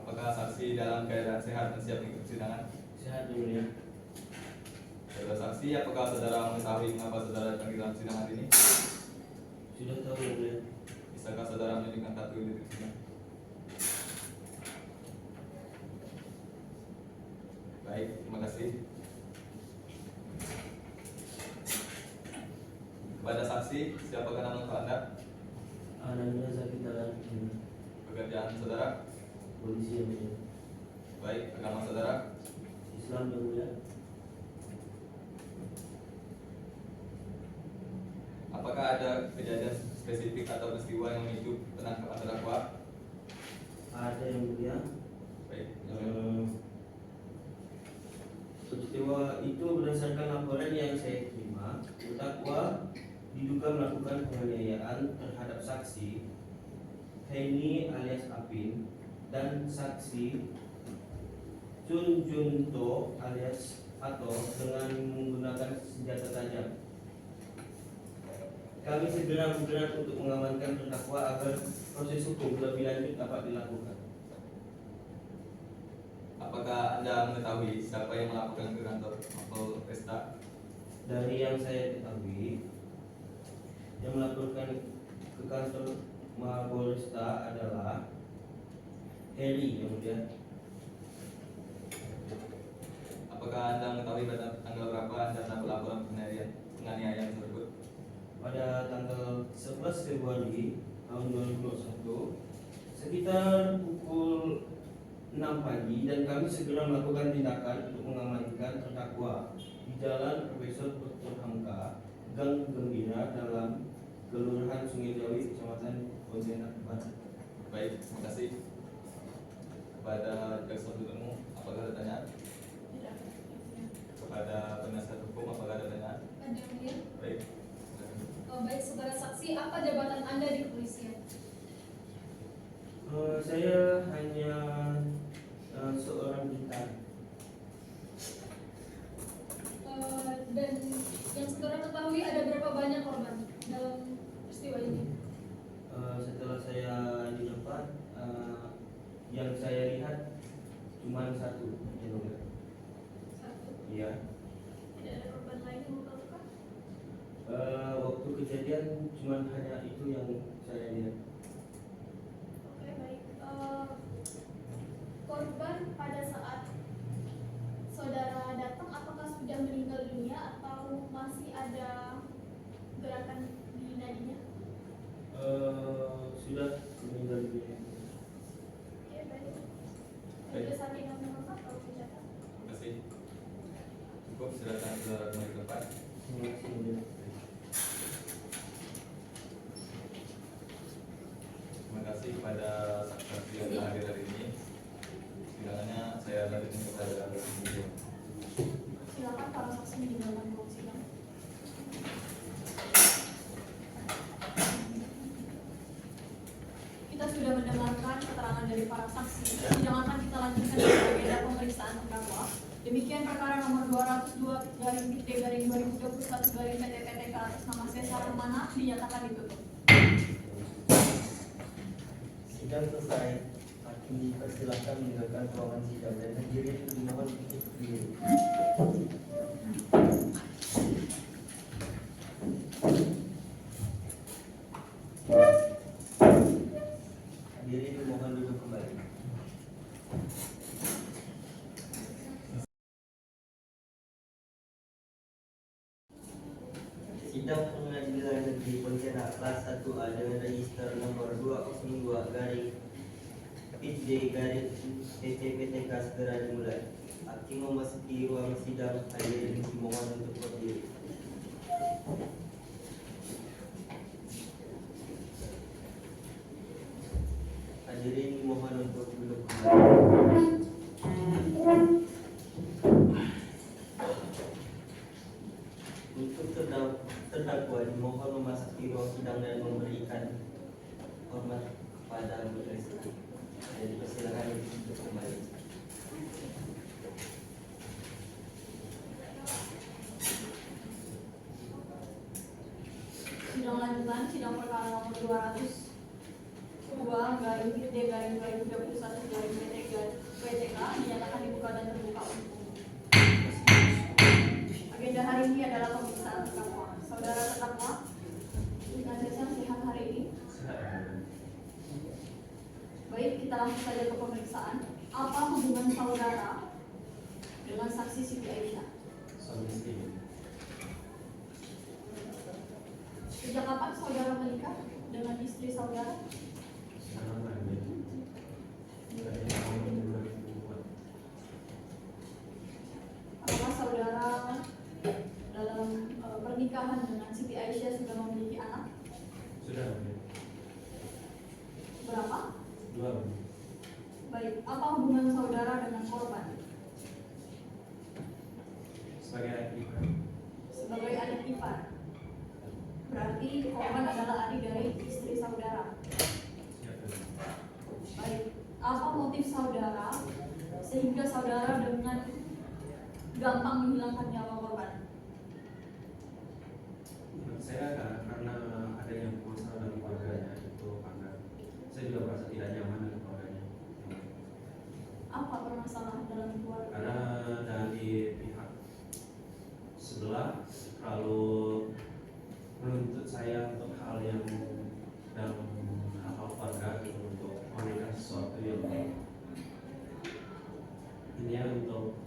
Apakah saksi dalam keadaan sehat dan siap mengikuti persidangan? Sehat dulu ya. Saudara saksi, apakah saudara mengetahui mengapa saudara dipanggil dalam persidangan ini? Sudah tahu yang mulia. Bisakah saudara menunjukkan kartu identitasnya? Baik, terima kasih. Kepada saksi, siapakah nama lengkap Anda? Ananda Zakitaran, Pekerjaan saudara? polisi yang mulia. Baik, agama saudara? Islam yang mulia. Apakah ada kejadian spesifik atau peristiwa yang memicu penangkapan terdakwa? Ada yang mulia. Baik, Peristiwa itu berdasarkan laporan yang saya terima, terdakwa diduga melakukan penganiayaan terhadap saksi Heni alias Apin dan saksi Chun Junto alias Ato dengan menggunakan senjata tajam. Kami segera bergerak untuk mengamankan terdakwa agar proses hukum lebih lanjut dapat dilakukan. apakah Anda mengetahui siapa yang melaporkan ke kantor Mapolresta? Dari yang saya ketahui, yang melaporkan ke kantor Mapolresta adalah Heri yang mulia. Apakah Anda mengetahui pada tanggal berapa Anda mendapat laporan penganiayaan tersebut? Pada tanggal 11 Februari tahun 2021 sekitar pukul 6 pagi, dan kami segera melakukan tindakan untuk mengamankan terdakwa di Jalan Profesor Dr. Hamka, Gang Gembira dalam Kelurahan Sungai Jawi, Kecamatan Pontianak Barat. Baik, terima kasih. Kepada jaksa penuntut umum, apakah ada pertanyaan? Kepada penasihat hukum, apakah ada pertanyaan? Ada yang mulia. Baik. Baik, saudara saksi, apa jabatan Anda di kepolisian? Saya hanya seorang bintang. Dan yang saudara ketahui ada berapa banyak korban dalam peristiwa ini? Setelah saya di tempat, yang saya lihat cuma satu. Satu. Iya. Tidak ada korban lain yang luka-luka? Waktu kejadian cuma hanya itu yang saya lihat. Oke, baik. Korban pada saat saudara datang, apakah sudah meninggal dunia atau masih ada gerakan di nadinya? Sudah meninggal dunia. Oke, baik. Baik. Ada saat yang lengkap kalau dicatat. Terima kasih. Cukup, silakan saudara kembali ke tempat. Terima kasih. Mulia. Terima kasih kepada saksi yang telah hadir hari ini. Silakannya saya lanjutkan kepada video. Silakan para saksi meninggalkan ruang sidang. Kita sudah mendengarkan keterangan dari para saksi. Sidang akan kita lanjutkan dengan agenda pemeriksaan terdakwa. Demikian perkara nomor 202/PT/2021/PT atas nama Caesar Ramana dinyatakan ditutup. Sidang selesai. Hakim dipersilakan meninggalkan ruangan sidang dan hadirin dimohon untuk berdiri. Sidang Pengadilan Negeri Pontianak kelas 1A dengan register nomor 202 garing PID garing PT segera dimulai. Hakim memasuki ruang sidang, hadirin dimohon untuk berdiri. Hadirin dimohon untuk duduk kembali. Untuk terdakwa dimohon memasuki ruang sidang dan memberikan hormat kepada majelis hakim. Dan dipersilakan untuk kembali. Sidang lanjutan, sidang perkara nomor 202 garing PD garing 2021 garing PTK dinyatakan dibuka dan terbuka untuk umum. Agenda hari ini adalah pemeriksaan terdakwa. Saudara terdakwa, dengan sehat hari ini. Baik, kita langsung saja ke pemeriksaan. Apa hubungan saudara dengan saksi Siti Aisyah? Sejak kapan saudara menikah dengan istri saudara? Apakah saudara dalam pernikahan dengan Siti Aisyah sudah memiliki anak? Sudah. Berapa? 2. Baik, apa hubungan saudara dengan korban? Sebagai adik ipar. Sebagai adik ipar. Berarti korban adalah adik dari istri saudara. Baik, apa motif saudara sehingga saudara dengan gampang menghilangkan nyawa korban? Menurut saya karena adanya masalah dalam keluarganya itu karena saya juga merasa tidak nyaman dengan keluarganya. Apa permasalahan dalam keluarga? Karena dari pihak sebelah kalau menuntut saya untuk hal yang dalam hal keluarga gitu, untuk menikah sesuatu yang ini ya untuk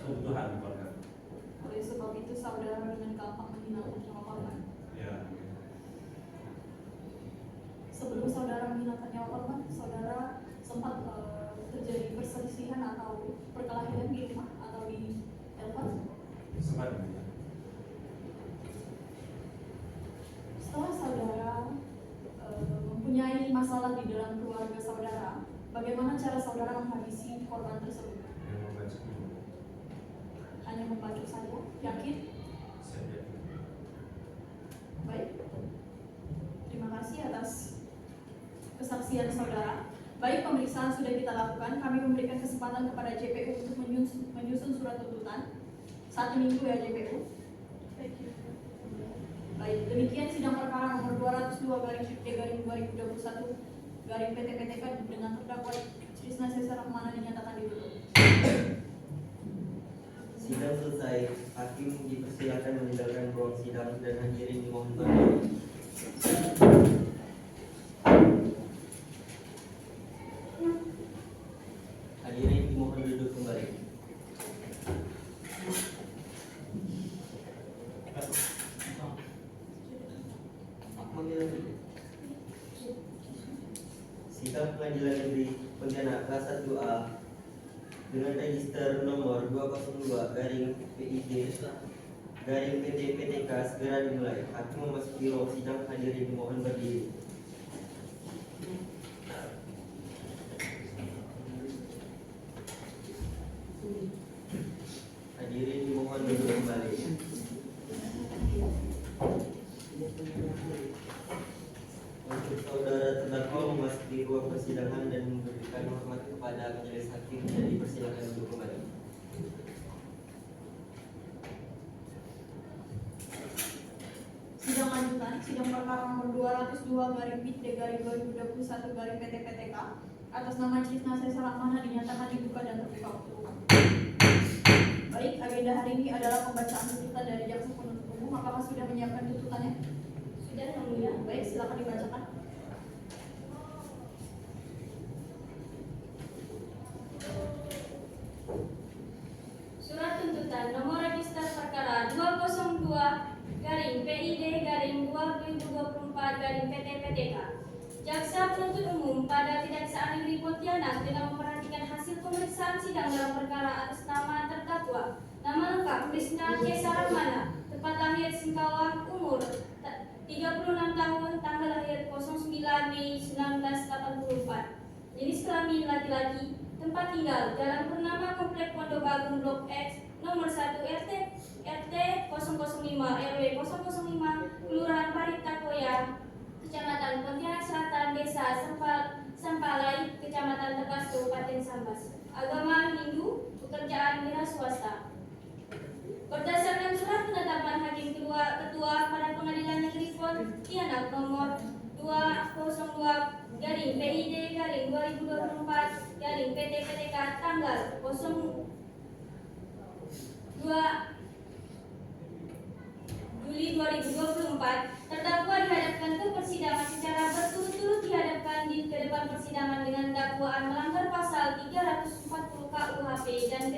kebutuhan keluarga. Oleh sebab itu saudara dengan gampang menghilangkan nyawa korban. Ya. Sebelum saudara menghilangkan nyawa korban, saudara sempat terjadi perselisihan atau perkelahian di rumah atau di telepon? Sempat. Setelah saudara mempunyai masalah di dalam keluarga saudara, bagaimana cara saudara menghabisi korban tersebut? Hanya membacok saja? Yakin? Baik. Terima kasih atas kesaksian saudara. Baik, pemeriksaan sudah kita lakukan. Kami memberikan kesempatan kepada JPU untuk menyusun surat tuntutan 1 minggu ya JPU. Baik, demikian sidang perkara nomor 202 garing 2021 garing PT-PTK dengan terdakwa Trisna Sesa Rahmana dinyatakan ditutup. Sidang selesai. Hakim dipersilakan meninggalkan ruang sidang dan hadirin dimohon berdiri. Hadirin dimohon duduk kembali. Sidang Pengadilan Negeri Pontianak kelas 1A dengan register nomor 202 garing PID garing PT-PTK segera dimulai. Hakim memasuki ruang sidang, hadirin dimohon berdiri. Hadirin dimohon duduk kembali. Untuk saudara terdakwa memasuki ruang persidangan dan memberikan hormat kepada majelis hakim, dan dipersilakan duduk kembali. Sidang lanjutan, sidang perkara nomor 202 garing PID garing 2021 garing PT-PTK atas nama Trisna Sesa Rahmana dinyatakan dibuka dan terbuka untuk umum. Baik, agenda hari ini adalah pembacaan tuntutan dari jaksa penuntut umum. Apakah sudah menyiapkan tuntutannya? Sudah, yang mulia. Baik, silakan dibacakan. Surat tuntutan penuntut umum pada Kejaksaan Negeri Pontianak dengan memperhatikan hasil pemeriksaan sidang dalam perkara atas nama terdakwa. Nama lengkap Krisna C. Saramana, tempat lahir Singkawang, umur 36 tahun, tanggal lahir 09 Mei 1984. Jenis kelamin laki-laki, tempat tinggal Jalan Purnama Komplek Pondok Agung Blok X, nomor 1 RT 005 RW 005, Kelurahan Parit Takoya, Kecamatan Pontianak Selatan, Desa Sampalai, Kecamatan Tebas, Kabupaten Sambas. Agama Hindu, pekerjaan wira swasta. Berdasarkan surat penetapan Hakim Ketua pada Pengadilan Negeri Pontianak nomor 202-PID-2024-PT-PTK tanggal 02 Juli 2024, terdakwa dihadapkan ke persidangan secara berturut-turut dihadapkan di depan persidangan dengan dakwaan melanggar pasal 340 KUHP dan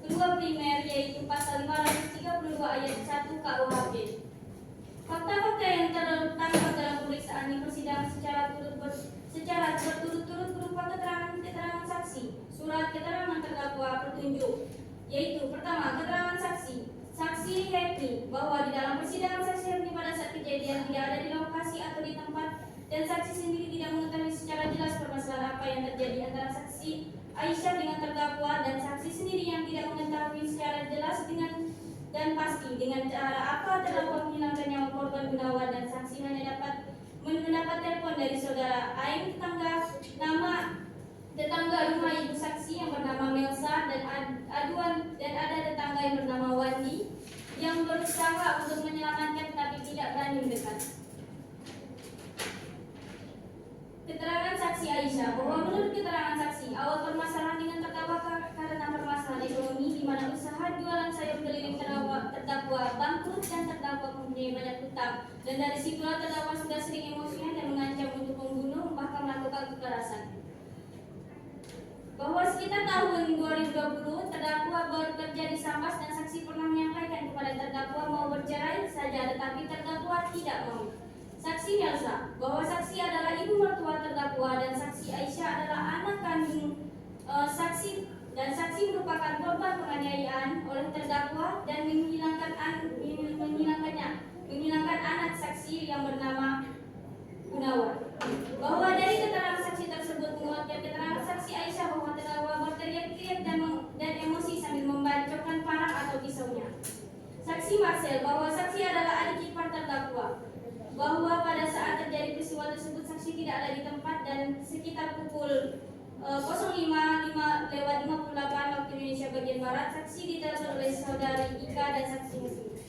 kedua primer yaitu pasal 532 ayat 1 KUHP. Fakta-fakta yang tertangkap dalam pemeriksaan di persidangan secara berturut-turut berupa keterangan saksi, surat keterangan terdakwa, petunjuk, yaitu pertama keterangan saksi Happy bahwa di dalam persidangan saksi Happy pada saat kejadian tidak ada di lokasi atau di tempat dan saksi sendiri tidak mengetahui secara jelas permasalahan apa yang terjadi antara saksi Aisyah dengan terdakwa dan saksi sendiri yang tidak mengetahui secara jelas dan pasti dengan cara apa terdakwa menghilangkan nyawa korban Gunawan dan saksi hanya mendapat telepon dari saudara Aing nama tetangga rumah ibu saksi yang bernama Melsa dan ada tetangga yang bernama Wandi yang berusaha untuk menyelamatkan tapi tidak berani mendekat. Keterangan saksi Aisyah bahwa menurut keterangan saksi awal permasalahan dengan terdakwa karena permasalahan ekonomi di mana usaha jualan sayur keliling terdakwa bangkrut dan terdakwa mempunyai banyak hutang dan dari situlah terdakwa sudah sering emosian dan mengancam untuk membunuh bahkan melakukan kekerasan. Bahwa sekitar tahun 2020 terdakwa bekerja di Sambas dan saksi pernah menyampaikan kepada terdakwa mau bercerai saja tetapi terdakwa tidak mau. Saksi Melsa bahwa saksi adalah ibu mertua terdakwa dan saksi Aisyah adalah anak kandung saksi dan saksi merupakan korban penganiayaan oleh terdakwa dan menghilangkan anak saksi yang bernama Gunawan. Bahwa dari keterangan saksi tersebut menguatkan keterangan saksi Aisyah bahwa terdakwa berteriak-teriak dan emosi sambil membacokkan parang atau pisaunya. Saksi Marcel bahwa saksi adalah adik ipar terdakwa. Bahwa pada saat terjadi peristiwa tersebut saksi tidak ada di tempat dan sekitar pukul 05.58 waktu Indonesia bagian Barat saksi ditelepon oleh saudari Ika dan saksi Muslim.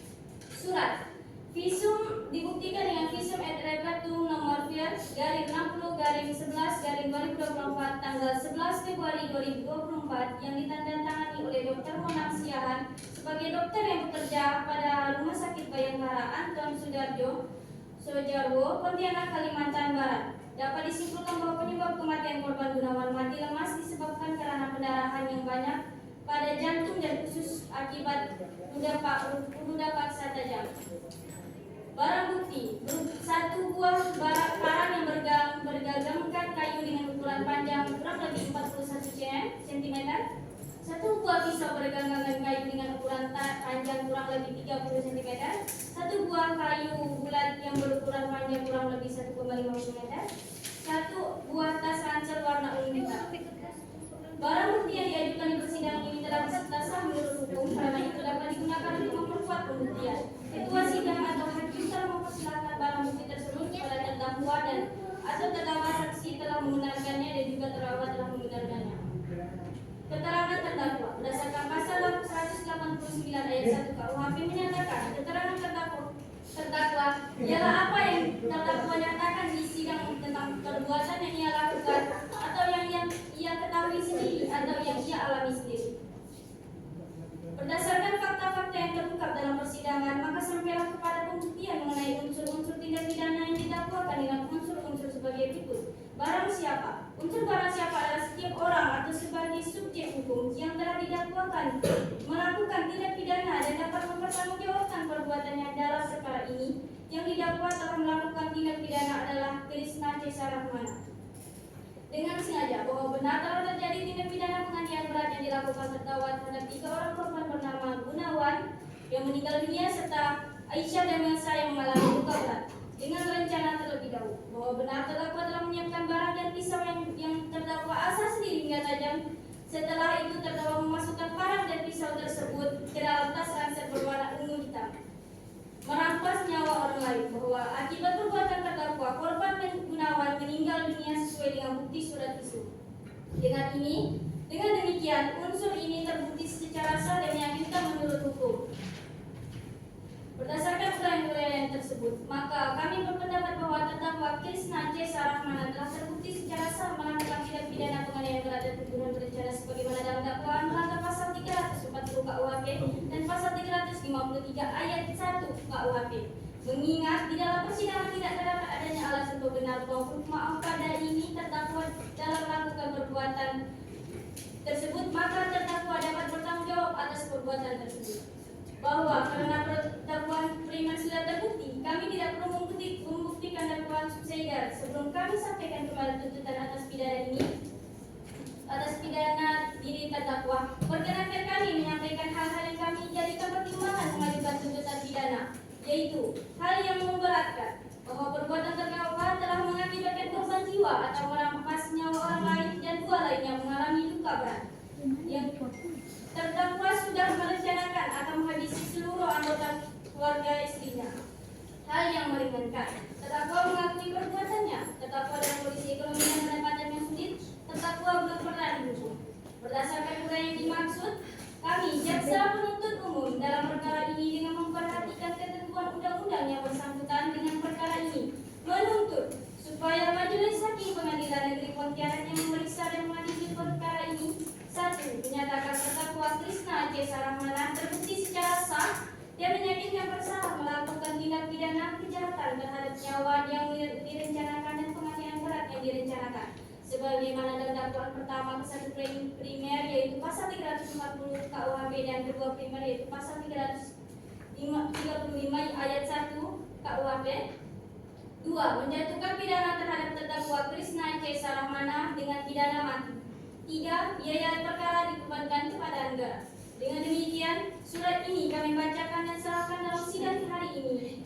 Surat visum dibuktikan dengan visum et repertum nomor vir/60/11/2024 tanggal 11 Februari 2024 yang ditandatangani oleh Dr. Monang Siahan sebagai dokter yang bekerja pada Rumah Sakit Bayangkara Anton Soejarwo, Pontianak, Kalimantan Barat. Dapat disimpulkan bahwa penyebab kematian korban Gunawan mati lemas disebabkan karena pendarahan yang banyak pada jantung dan usus akibat luda paksa tajam. Barang bukti, satu buah parang yang bergagamkan kayu dengan ukuran panjang kurang lebih 41 cm, satu buah pisau bergagamkan kayu dengan ukuran panjang kurang lebih 30 cm, satu buah kayu bulat yang berukuran panjang kurang lebih 1,5 cm, satu buah tas ransel warna ungu hitam. Barang bukti yang diajukan di persidangan ini telah sah menurut hukum karena itu dapat digunakan untuk memperkuat pembuktian. Ketua sidang atau hakim telah mempersilahkan barang bukti tersebut kepada terdakwa dan atau terdakwa saksi telah membenarkannya dan juga terdakwa telah membenarkannya. Keterangan terdakwa berdasarkan pasal 189 ayat 1 KUHP menyatakan keterangan terdakwa ialah apa yang terdakwa nyatakan di sidang tentang perbuatan yang ia lakukan atau yang ia ketahui sendiri atau yang ia alami sendiri. Berdasarkan fakta-fakta yang terungkap dalam persidangan, maka sampailah kepada pembuktian mengenai unsur-unsur tindak pidana yang didakwakan dengan unsur-unsur sebagai berikut. Barang siapa? Unsur barang siapa adalah setiap orang atau sebagai subjek hukum yang telah didakwakan melakukan tindak pidana dan dapat mempertanggungjawabkan perbuatannya dalam perkara ini. Yang didakwa telah melakukan tindak pidana adalah Krisna C. Saramana. dengan sengaja bahwa benar telah terjadi tindak pidana penganiayaan berat yang dilakukan terdakwa terhadap 3 orang korban bernama Gunawan yang meninggal dunia serta Aisyah dan Melsa yang mengalami luka berat. Dengan rencana terlebih dahulu bahwa benar terdakwa telah menyiapkan barang dan pisau yang terdakwa asal sendiri hingga tajam. Setelah itu terdakwa memasukkan parang dan pisau tersebut ke dalam tas ransel berwarna ungu hitam, merampas nyawa orang lain. Bahwa akibat perbuatan terdakwa korban Gunawan meninggal dunia sesuai dengan bukti surat visum. Dengan demikian unsur ini terbukti secara sah dan meyakinkan menurut hukum. Berdasarkan uraian tersebut, maka kami berpendapat bahwa terdakwa Krisna C. Sarahmana telah terbukti secara sah melakukan tindak pidana penganiayaan berat dan pembunuhan berencana sebagaimana dalam dakwaan melanggar pasal 340 KUHP dan pasal 353 ayat 1 KUHP. Mengingat di dalam persidangan tidak terdapat adanya alasan benar maupun maaf pada ini terdakwa dalam melakukan perbuatan tersebut, maka terdakwa dapat bertanggung jawab atas perbuatan tersebut. Bahwa karena dakwaan Priman sudah terbukti, kami tidak perlu membuktikan dakwaan subsidiar. Sebelum kami sampaikan kembali tuntutan atas pidana diri terdakwa, perkenankan kami menyampaikan hal-hal yang kami jadikan pertimbangan mengajukan tuntutan pidana, yaitu hal yang memberatkan bahwa perbuatan terdakwa telah mengakibatkan korban jiwa atau merampas nyawa orang lain dan 2 lainnya mengalami luka berat. Yang terdakwa sudah merencanakan akan menghabisi seluruh anggota keluarga istrinya. Hal yang meringankan, terdakwa mengakui perbuatannya. Terdakwa dalam kondisi ekonomi dan pendapatan yang sulit, terdakwa belum pernah dihukum. Berdasarkan uraian yang dimaksud, kami jaksa penuntut umum dalam perkara ini dengan memperhatikan ketentuan undang-undang yang bersangkutan dengan perkara ini, menuntut supaya Majelis Hakim Pengadilan Negeri Pontianak yang memeriksa dan mengadili perkara ini 1. Menyatakan terdakwa Krisna C. Sarahmana terbukti secara sah dan meyakinkan bersalah melakukan tindak pidana kejahatan terhadap nyawa yang direncanakan dan penganiayaan berat yang direncanakan sebagaimana dalam dakwaan pertama ke-1 primer yaitu pasal 340 KUHP dan kedua primer yaitu pasal 335 ayat 1 KUHP. 2. Menjatuhkan pidana terhadap terdakwa Krisna C. Sarahmana dengan pidana mati. 3. Biaya perkara dibebankan kepada negara. Dengan demikian, surat ini kami bacakan dan serahkan dalam sidang hari ini.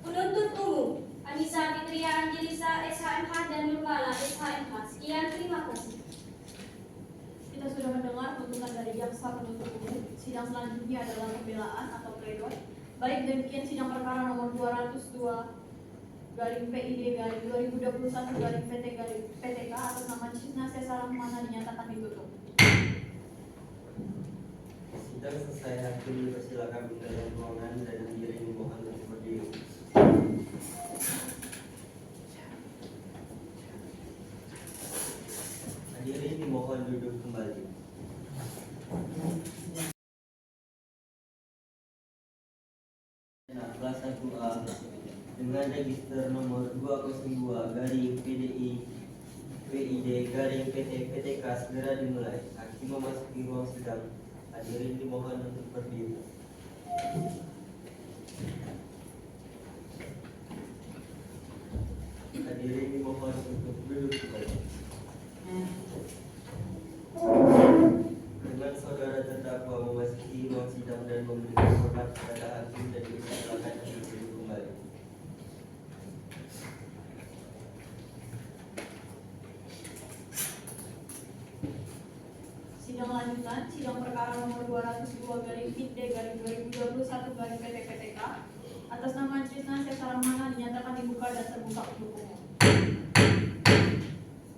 Penuntut umum Anissa Fitria Angelisa SHMH dan Nurmala SHMH. Sekian, terima kasih. Kita sudah mendengar tuntutan dari jaksa penuntut umum. Sidang selanjutnya adalah pembelaan atau pledoi. Baik, demikian sidang perkara nomor 202 garing PID garing 2021 garing PTK atas nama Krisna C. Sarahmana dinyatakan ditutup. Sidang selesai, hakim dipersilakan dalam ruangan dan hadirin dimohon untuk berdiri. Hadirin dimohon duduk kembali. Nah, kelas 1A dengan register nomor 202 garing PID garing PTK segera dimulai. Hakim memasuki ruang sidang. Hadirin dimohon untuk berdiri. Hadirin dimohon untuk duduk kembali. Dengan saudara terdakwa memasuki ruang sidang dan memberikan hormat kepada hakim dan dipersilakan untuk duduk kembali. Sidang lanjutan, sidang perkara nomor 202 garing PID garing 2021 garing PTK atas nama Krisna C. Sarahmana dinyatakan dibuka dan terbuka untuk umum.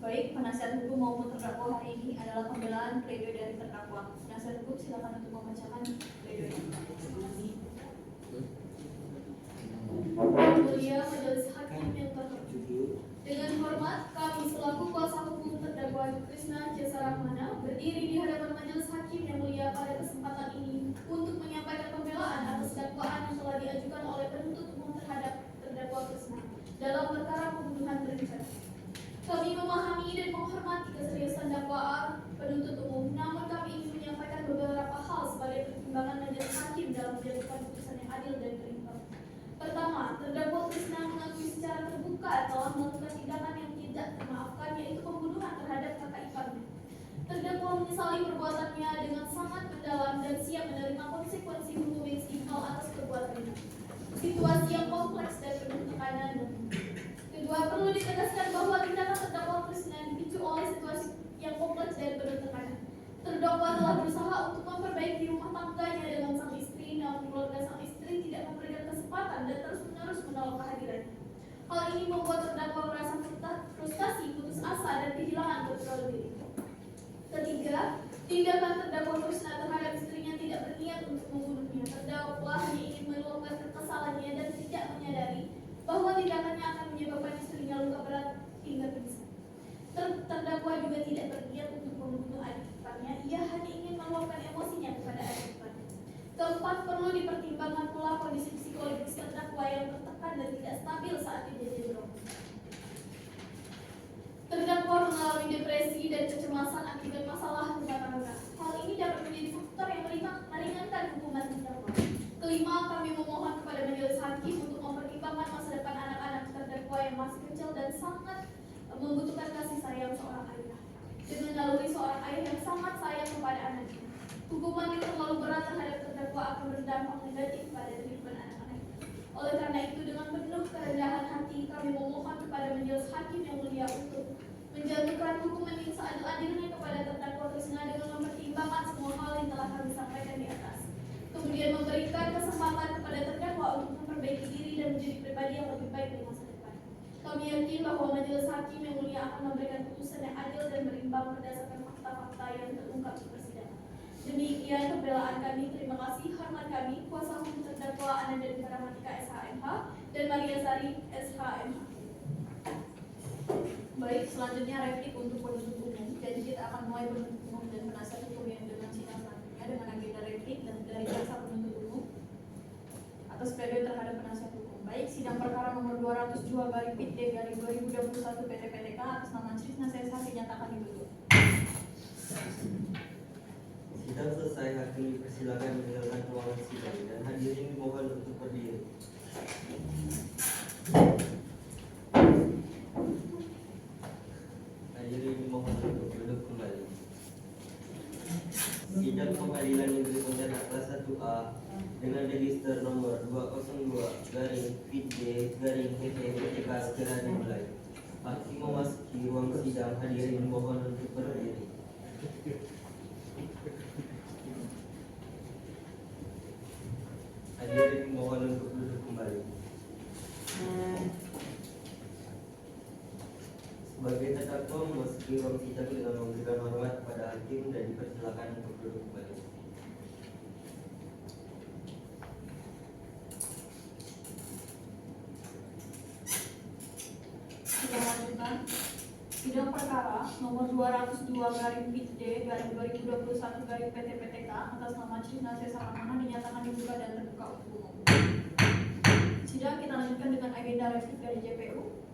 Baik, penasihat hukum maupun terdakwa hari ini adalah pembelaan pledoi dari terdakwa. Penasihat hukum silakan untuk membacakan pledoi. Yang mulia Majelis Hakim yang terhormat, dengan hormat kami selaku kuasa hukum terdakwa Krisna C. Sarahmana berdiri di hadapan Majelis Hakim yang mulia pada kesempatan ini untuk menyampaikan pembelaan atas dakwaan yang telah diajukan oleh penuntut umum terhadap terdakwa Krisna dalam perkara pembunuhan berencana. Kami memahami dan menghormati keseriusan dakwaan penuntut umum, namun kami ingin menyampaikan beberapa hal sebagai pertimbangan Majelis Hakim dalam menjatuhkan putusan yang adil dan berimbang. Pertama, terdakwa Krisna mengakui secara terbuka telah melakukan tindakan yang tidak termaafkan, yaitu menyesali perbuatannya dengan sangat mendalam dan siap menerima konsekuensi hukum yang setimpal atas perbuatannya. Situasi yang kompleks dan penuh tekanan. Kedua, perlu ditegaskan bahwa tindakan terdakwa Krisna dipicu oleh situasi yang kompleks dan penuh tekanan. Terdakwa telah berusaha untuk memperbaiki rumah tangganya dengan sang istri, namun keluarga sang istri tidak memberikan kesempatan dan terus-menerus menolak kehadirannya. Hal ini membuat terdakwa merasa frustasi, putus asa, dan kehilangan kontrol diri. Ketiga, tindakan terdakwa Krisna terhadap istrinya tidak berniat untuk membunuhnya. Terdakwa hanya ingin meluapkan kekesalannya dan tidak menyadari bahwa tindakannya akan menyebabkan istrinya luka berat hingga pingsan. Terdakwa juga tidak berniat untuk membunuh adik iparnya. Ia hanya ingin meluapkan emosinya kepada adik iparnya. Keempat, perlu dipertimbangkan pula kondisi psikologis terdakwa yang tertekan dan tidak stabil saat kejadian berawal. Terdakwa mengalami depresi dan kecemasan akibat masalah rumah tangga. Hal ini dapat menjadi faktor yang meringankan hukuman terdakwa. Kelima, kami memohon kepada majelis hakim untuk mempertimbangkan masa depan anak-anak terdakwa yang masih kecil dan sangat membutuhkan kasih sayang seorang ayah. Dengan naluri seorang ayah yang sangat sayang kepada anaknya, hukuman yang terlalu berat terhadap terdakwa akan berdampak negatif pada kehidupan anak-anak. Oleh karena itu, dengan penuh kerendahan hati, kami memohon kepada majelis hakim yang mulia untuk menjatuhkan hukuman yang seadil-adilnya kepada terdakwa Krisna dengan mempertimbangkan semua hal yang telah kami sampaikan di atas. Kemudian memberikan kesempatan kepada terdakwa untuk memperbaiki diri dan menjadi pribadi yang lebih baik di masa depan. Kami yakin bahwa majelis hakim yang mulia akan memberikan putusan yang adil dan berimbang berdasarkan fakta-fakta yang terungkap di persidangan. Demikian pembelaan kami. Terima kasih. Hormat kami, kuasa hukum terdakwa Ananda Paramatika SHMH dan Maria Sari SHMH. Baik, selanjutnya replik untuk penuntut umum. Jadi kita akan mulai penuntut umum dan penasihat hukum yang dengan sidang selanjutnya dengan agenda replik dan dari jaksa penuntut umum atas pledoi terhadap penasihat hukum. Baik, sidang perkara nomor 202/PIT/2021 PT-PTK atas nama Trisna Sesa dinyatakan ditutup. Sidang selesai, hakim dipersilakan meninggalkan ruangan sidang dan hadirin dimohon untuk berdiri. Hadirin dimohon untuk duduk kembali. Sidang Pengadilan Negeri Pontianak kelas 1A dengan register nomor 202/PIT/PT-PTK segera dimulai. Hakim memasuki ruang sidang, hadirin dimohon untuk berdiri. Hadirin mohon untuk duduk kembali. Sebagai terdakwa memasuki ruang sidang dengan memberikan hormat kepada hakim dan dipersilakan untuk duduk kembali. Sidang lanjutan. Sidang perkara nomor 202/PIT/2021/PT-PTK atas nama Trisna Sesa Ramana dinyatakan dibuka dan terbuka untuk umum. Sidang kita lanjutkan dengan agenda replik dari JPU.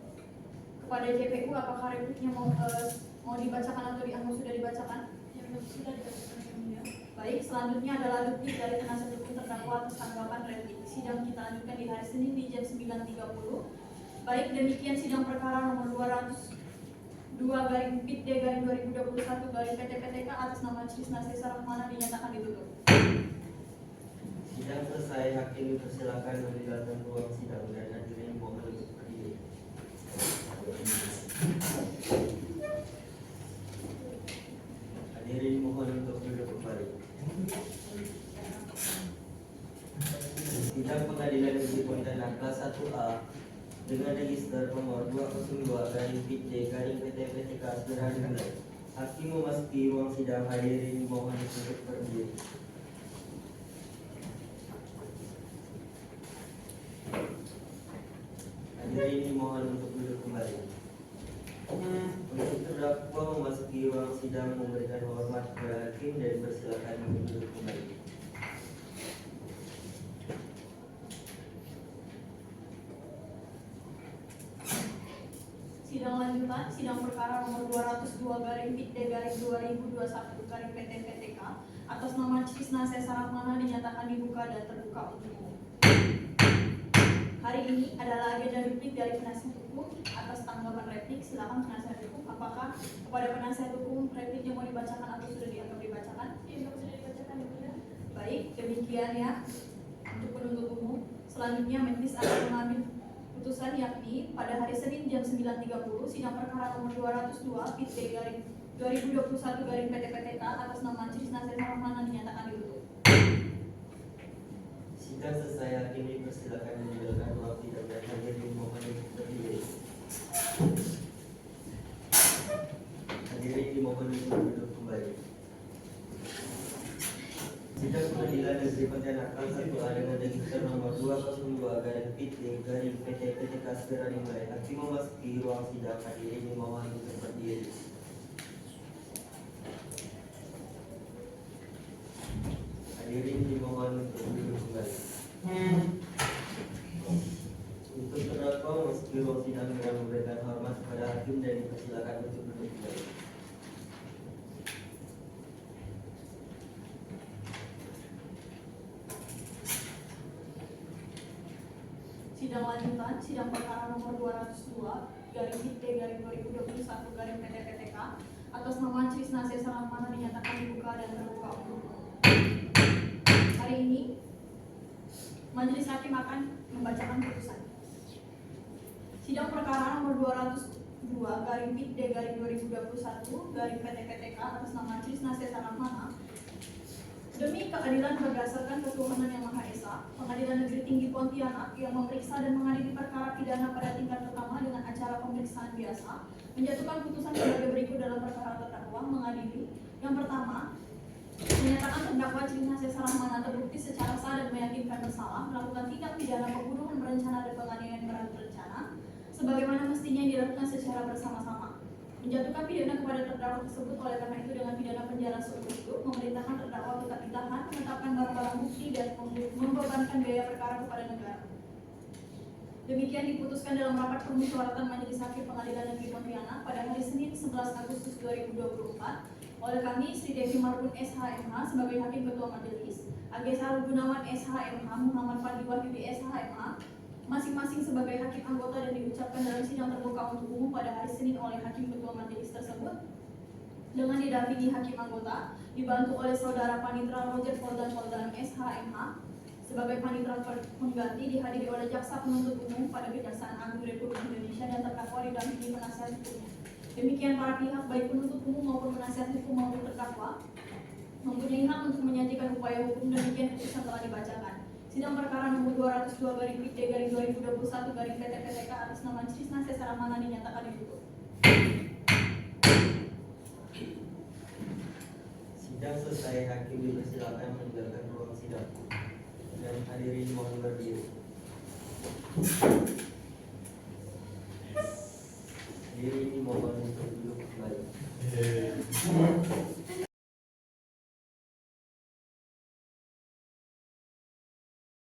Kepada JPU, apakah repliknya mau dibacakan atau dianggap sudah dibacakan? Ya, sudah dibacakan. Ya. Baik, selanjutnya adalah replik dari penasihat hukum terdakwa atas tanggapan replik. Sidang kita lanjutkan di hari Senin di jam 9.30. Baik, demikian sidang perkara nomor 202/PIT/2021/PT-PTK atas nama Trisna Sesa Rahmana dinyatakan ditutup. Sidang selesai, hakim dipersilakan meninggalkan ruang sidang dan hadirin mohon untuk berdiri. Hadirin mohon untuk duduk kembali. Sidang Pengadilan Negeri Pontianak kelas 1A dengan register nomor 202/PIT/PT-PTK segera dimulai. Hakim memasuki ruang sidang, hadirin mohon untuk berdiri. Hadirin dimohon untuk duduk kembali. Untuk terdakwa memasuki ruang sidang memberikan hormat kepada hakim dan dipersilakan untuk duduk kembali. Sidang lanjutan, sidang perkara nomor 202/PIT/2021/PT-PTK atas nama Trisna Sesa Rahmana dinyatakan dibuka dan terbuka untuk umum. Hari ini adalah agenda replik dari penasihat hukum atas tanggapan replik. Silakan penasihat hukum, apakah kepada penasihat hukum repliknya mau dibacakan atau sudah dianggap Sekian ya untuk penuntut umum. Selanjutnya majelis akan mengambil putusan yakni pada hari Senin jam 9.30 sidang perkara nomor 202 PT/2021/PT-PTK atas nama Trisna Rahmana dinyatakan ditutup. Sidang selesai, hakim dipersilakan meninggalkan ruang sidang dan hadirin dimohon untuk berdiri. Hadirin dimohon untuk duduk kembali. Sidang Pengadilan Negeri Pontianak K1A dengan register nomor 202/PT/PT-PTK segera dimulai. Hakim memasuki ruang sidang. Hadirin dimohon untuk berdiri. Hadirin dimohon untuk duduk kembali. Untuk terdakwa memasuki ruang sidang dengan memberikan hormat kepada hakim dan dipersilakan untuk duduk kembali. Sidang lanjutan, sidang perkara nomor 202/PT/2021/PT-PTK atas nama Trisna Rahmana dinyatakan dibuka dan terbuka untuk umum. Hari ini majelis hakim akan membacakan putusan. Sidang perkara nomor 202/PT/2021/PT-PTK atas nama Trisna Rahmana demi keadilan berdasarkan ketuhanan yang Maha Esa, Pengadilan Negeri Tinggi Pontianak yang memeriksa dan mengadili perkara pidana pada tingkat pertama dengan acara pemeriksaan biasa menjatuhkan putusan sebagai berikut dalam perkara terdakwa mengadili. Yang pertama, menyatakan terdakwa Trisna Rahmana terbukti secara sah dan meyakinkan bersalah melakukan tindak pidana pembunuhan berencana dan penganiayaan berat berencana sebagaimana mestinya dilakukan secara bersama-sama, menjatuhkan pidana kepada terdakwa tersebut oleh karena itu dengan pidana penjara seumur hidup, memerintahkan terdakwa tetap ditahan, menetapkan barang-barang bukti dan membebankan biaya perkara kepada negara. Demikian diputuskan dalam rapat permusyawaratan Majelis Hakim Pengadilan Negeri Pontianak pada hari Senin 11 Agustus 2024 oleh kami Sri Devi Marbun SHMH sebagai Hakim Ketua Majelis, AG Sarul Gunawan SHMH, Muhammad Fadli Wahyudi SHMH masing-masing sebagai hakim anggota dan diucapkan dalam sidang terbuka untuk umum pada hari Senin oleh Hakim Ketua Majelis tersebut dengan didampingi hakim anggota dibantu oleh Saudara Panitra Roger Poldan SHMH sebagai panitra pengganti, dihadiri oleh Jaksa Penuntut Umum pada Kejaksaan Agung Republik Indonesia dan terdakwa didampingi penasihat hukumnya. Demikian para pihak baik penuntut umum maupun penasihat hukum maupun terdakwa mempunyai hak untuk menyajikan upaya hukum. Demikian putusan telah dibacakan. Sidang perkara nomor 202/PT/2021/PT-PTK atas nama Trisna Rahmana dinyatakan ditutup. Sidang selesai, hakim dipersilakan meninggalkan ruang sidang dan hadirin mohon berdiri. Hadirin mohon untuk duduk kembali.